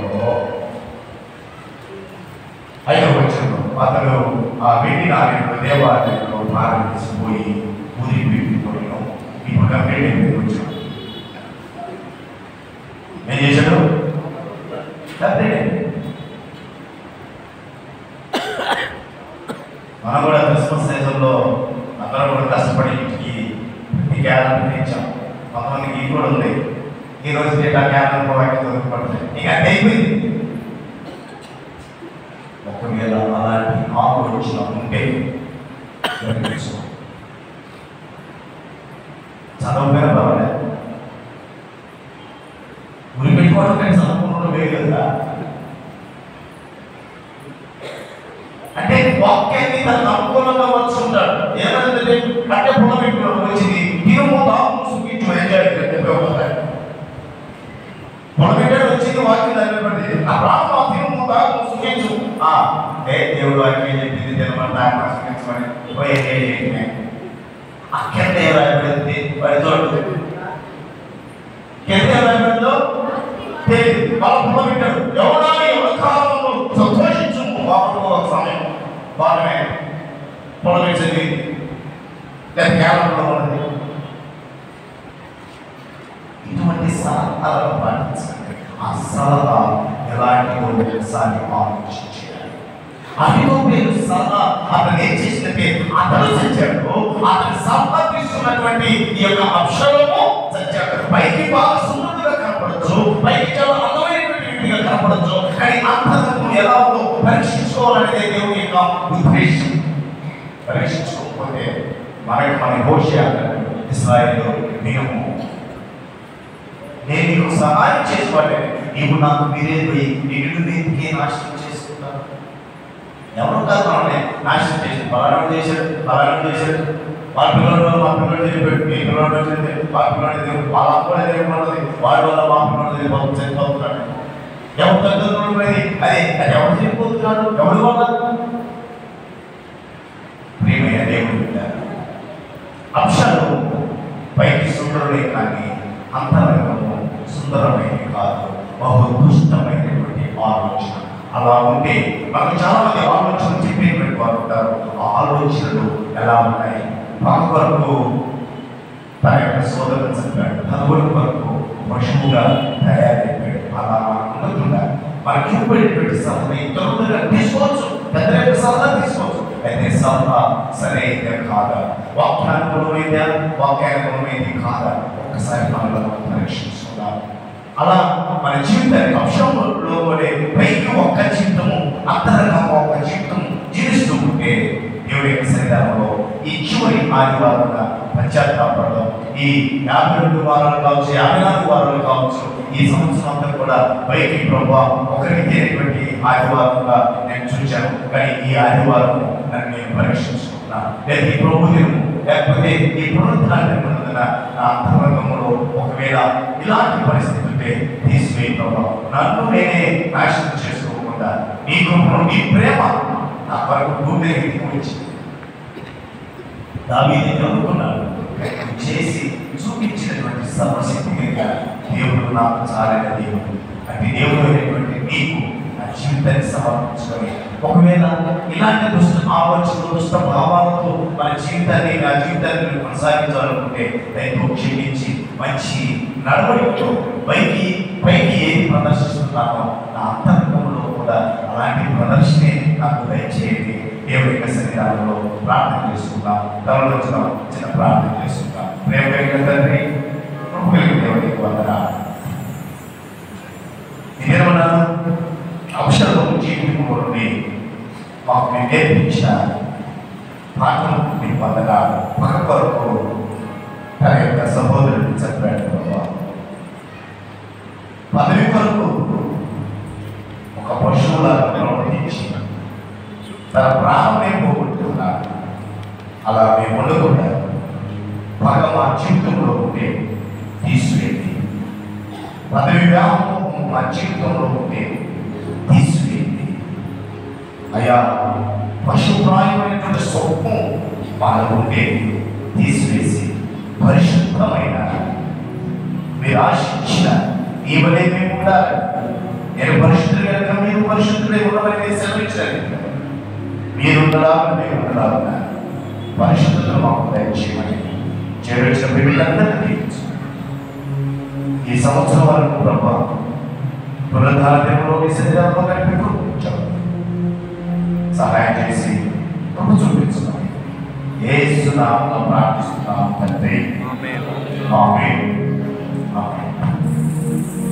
5వ వచనంలో అతడు ఆ వెండి నాణ్యంలో దేవాలయంలో భారం తీసుకుపోయి ఊరి పెట్టుకోవడం. ఇప్పుడు కంప్లీట్ వచ్చాడు. ఏం చేశాడు? మనం కూడా క్రిస్మస్ సీజన్లో అందరం కూడా కష్టపడి ఈ క్యాలెండర్ ఇచ్చాం. కొంతమందికి ఈ కూడా ఉంది. ఈ రోజు డేటా క్యాలెండర్ ప్రొవైడ్ దొరికిపడుతుంది. ఇక అది అయిపోయింది. ఒకవేళ అలాంటి ఆలోచన ఉంటే చదవకపోయినా పర్వాలేదు. గురి పెట్టుకోవడం కానీ చదువుకోవడం వేరు కదా. వాక్యాన్ని తనకు అనుకూలంగా వచ్చుకుంటాడు. ఏమైందంటే కట్టె పొలం పెట్టుకోవడం వచ్చింది, తిరుము తాము సుఖించు ఎంజాయ్ ఉపయోగపడతాయి. పొలం పెట్టాడు వచ్చింది వాక్యం చదివేపడింది, ఆ ప్రాణం తిరుము తాము సుఖించు. దేవుడు వాక్యం చెప్పింది తినమని తాము సుఖించమని పోయే కింద ఏమైపోయింది వాడి తోడు కింద ఏమైపోయిందో తెలియదు. వాళ్ళ పొలం పెట్టాడు, ఎవడాలి ఎవరి కాలంలో సంతోషించు బాబు ఒక సమయం వాళ్ళమే పొలం వేసేది లేదా కేరళలో ఉన్నది. ఇటువంటి సలహాలను పాటించండి. ఆ సలహా ఎలాంటిదో ఒకసారి ఆలోచించాలి. అహితోఫెలు సలహా అతను ఏం చేసినట్టే అతను చచ్చాడు, అతను సలహా తీసుకున్నటువంటి ఈ యొక్క అబ్షలోము చచ్చాడు. పైకి బాగా సుందరంగా కనపడచ్చు, పైకి చాలా అందమైనటువంటి వ్యక్తిగా కనపడచ్చు, కానీ అంతరంగం ఎలా ఉందో పరీక్షించుకోవాలనేదే దేవుని యొక్క ఉద్దేశం. పరీక్షించుకోకపోతే మన హోషియా ఇశ్రాయేలు నియమం, నేను నీకు సహాయం చేసుకోవాలి, నీవు నాకు మీరే పోయి నిన్ను నీకే నాశనం చేసుకుంటాను. ఎవరు కాదు మనల్ని నాశనం చేసి పలానా చేశాడు వాళ్ళ పిల్లలు మా పిల్లలు చెప్పాడు, మీ పిల్లలు వచ్చింది వాళ్ళ పిల్లలు వాళ్ళ అమ్మడే తెలియకున్నది, వాడి వల్ల మా పిల్లలు చనిపోతున్నాడు. ఎవరు తగ్గుతున్నది అది ఎవరు చనిపోతున్నాడు, ఎవరి వల్ల? ప్రియమైన దేవుడు అంశాలు పైకి సుందరుడే కానీ అంతరంగము సుందరమైనది కాదు, బహు దుష్టమైనటువంటి ఆలోచన. అలా ఉంటే మనకు చాలా మంది ఆలోచనలు చెప్పేటువంటి వారు ఉంటారు. ఆ ఆలోచనలు ఎలా ఉన్నాయి? మన కొరకు తన యొక్క సోదరుని చంపాడు, తనువుల కొరకు పశువుగా తయారైపోయాడు. అలా ఉండకుండా మనకి ఇవ్వబడినటువంటి సలహా ఇతరులుగా తీసుకోవచ్చు, పెద్ద యొక్క సలహా తీసుకోవచ్చు. అయితే సలహా సరైన కాదా, వాక్యానుకూలమైందా, వాక్యానుకూలమైంది కాదా ఒక్కసారి మనలో పరీక్షించుకుందాం. అలా మన జీవితానికి అంశంలో పైకి ఒక్క జీవితము అంతరంగంగా ఒక జీవితం జీవిస్తూ ఉంటే దేవుడి యొక్క శరీరంలో ఈ చివరి ఆదివారంగా పశ్చాత్తాపడడం, ఈ 52 వారాలు కావచ్చు, 54 వారాలు కావచ్చు, ఈ సంవత్సరం అంతా కూడా పైకి ప్రభావ ఒకరికైనటువంటి ఆదివారంగా నేను చూశాను. కానీ ఈ ఆదివారం నన్ను నేను పరీక్షించుకుంటున్నాను. లేదా ఈ ప్రభు దినము లేకపోతే ఈ పునరుద్ధానం నా అంతరంగంలో ఒకవేళ ఇలాంటి పరిస్థితి ఉంటే తీసివేయి ప్రభావ, నన్ను నేనే నాశనం చేసుకోకుండా నీ కృపను నీ ప్రేమ నా వరకు భూమి వచ్చింది. దావీదు అనుకున్నాడు, చేసి చూపించినటువంటి సర్వశక్తి మీద దేవుడు నాకు చాలిన దేవుడు అంటే దేవుడు అయినటువంటి నీకు నా జీవితాన్ని సమర్పించుకొని, ఒకవేళ ఇలాంటి దుష్ట ఆలోచనలు దుష్ట భావాలతో మన జీవితాన్ని నా జీవితాన్ని కొనసాగించాలనుకుంటే దయతో క్షమించి మంచి నడవడితో పైకి ఏది ప్రదర్శిస్తున్నానో నా అంతరంగంలో కూడా అలాంటి ప్రదర్శనే నాకు దయచేయండి. దేవుడి యొక్క శరీరాలలో ప్రార్థన చేసుకుందాం. తమలో చిన్న ప్రార్థన చేసుకుందాం. ప్రేమ కలిగిన తండ్రి, కృప కలిగిన దేవుడికి వందనాలు. నేనేమన్నాను? అక్షరం జీవితంలో మాకు మీరు నేర్పించిన పాఠం మీకు వందనాలు. పక్క కొరకు తన యొక్క సహోదరుడిని చెప్పాడు ప్రభావ, పదవి కొరకు ఒక పశువులాగా ప్రవర్తించి తన ప్రాణమే పోగొట్టుకున్నాడు. అలా మేము ఉండకుండా పగ మా జీవితంలో ఉంటే తీసివేయండి, పదవి వ్యామోహం మా జీవితంలో ఉంటే తీసివేయండి అయ్యా. పశుప్రాయమైనటువంటి స్వప్నం మనకు ఉంటే తీసివేసి పరిశుద్ధమైన మీరు ఆశించిన ఈ వలే మేము ఉండాలి. నేను పరిశుద్ధులు కనుక మీరు పరిశుద్ధులై ఉండమని సెలవించాలి. మీరుండలా మేము ఉండలా పరిశుద్ధతను మాకు దయచేయమని చేరొచ్చిన బిడ్డలందరికీ ఈ సంవత్సరం వరకు ప్రభావ పునరుద్ధాన దినంలో మీ శరీరంలో కనిపించాం, సహాయం చేసి కృప చూపించున్నాం. యేసు నామములో ప్రార్థిస్తున్నాం తండ్రి, ఆమేన్.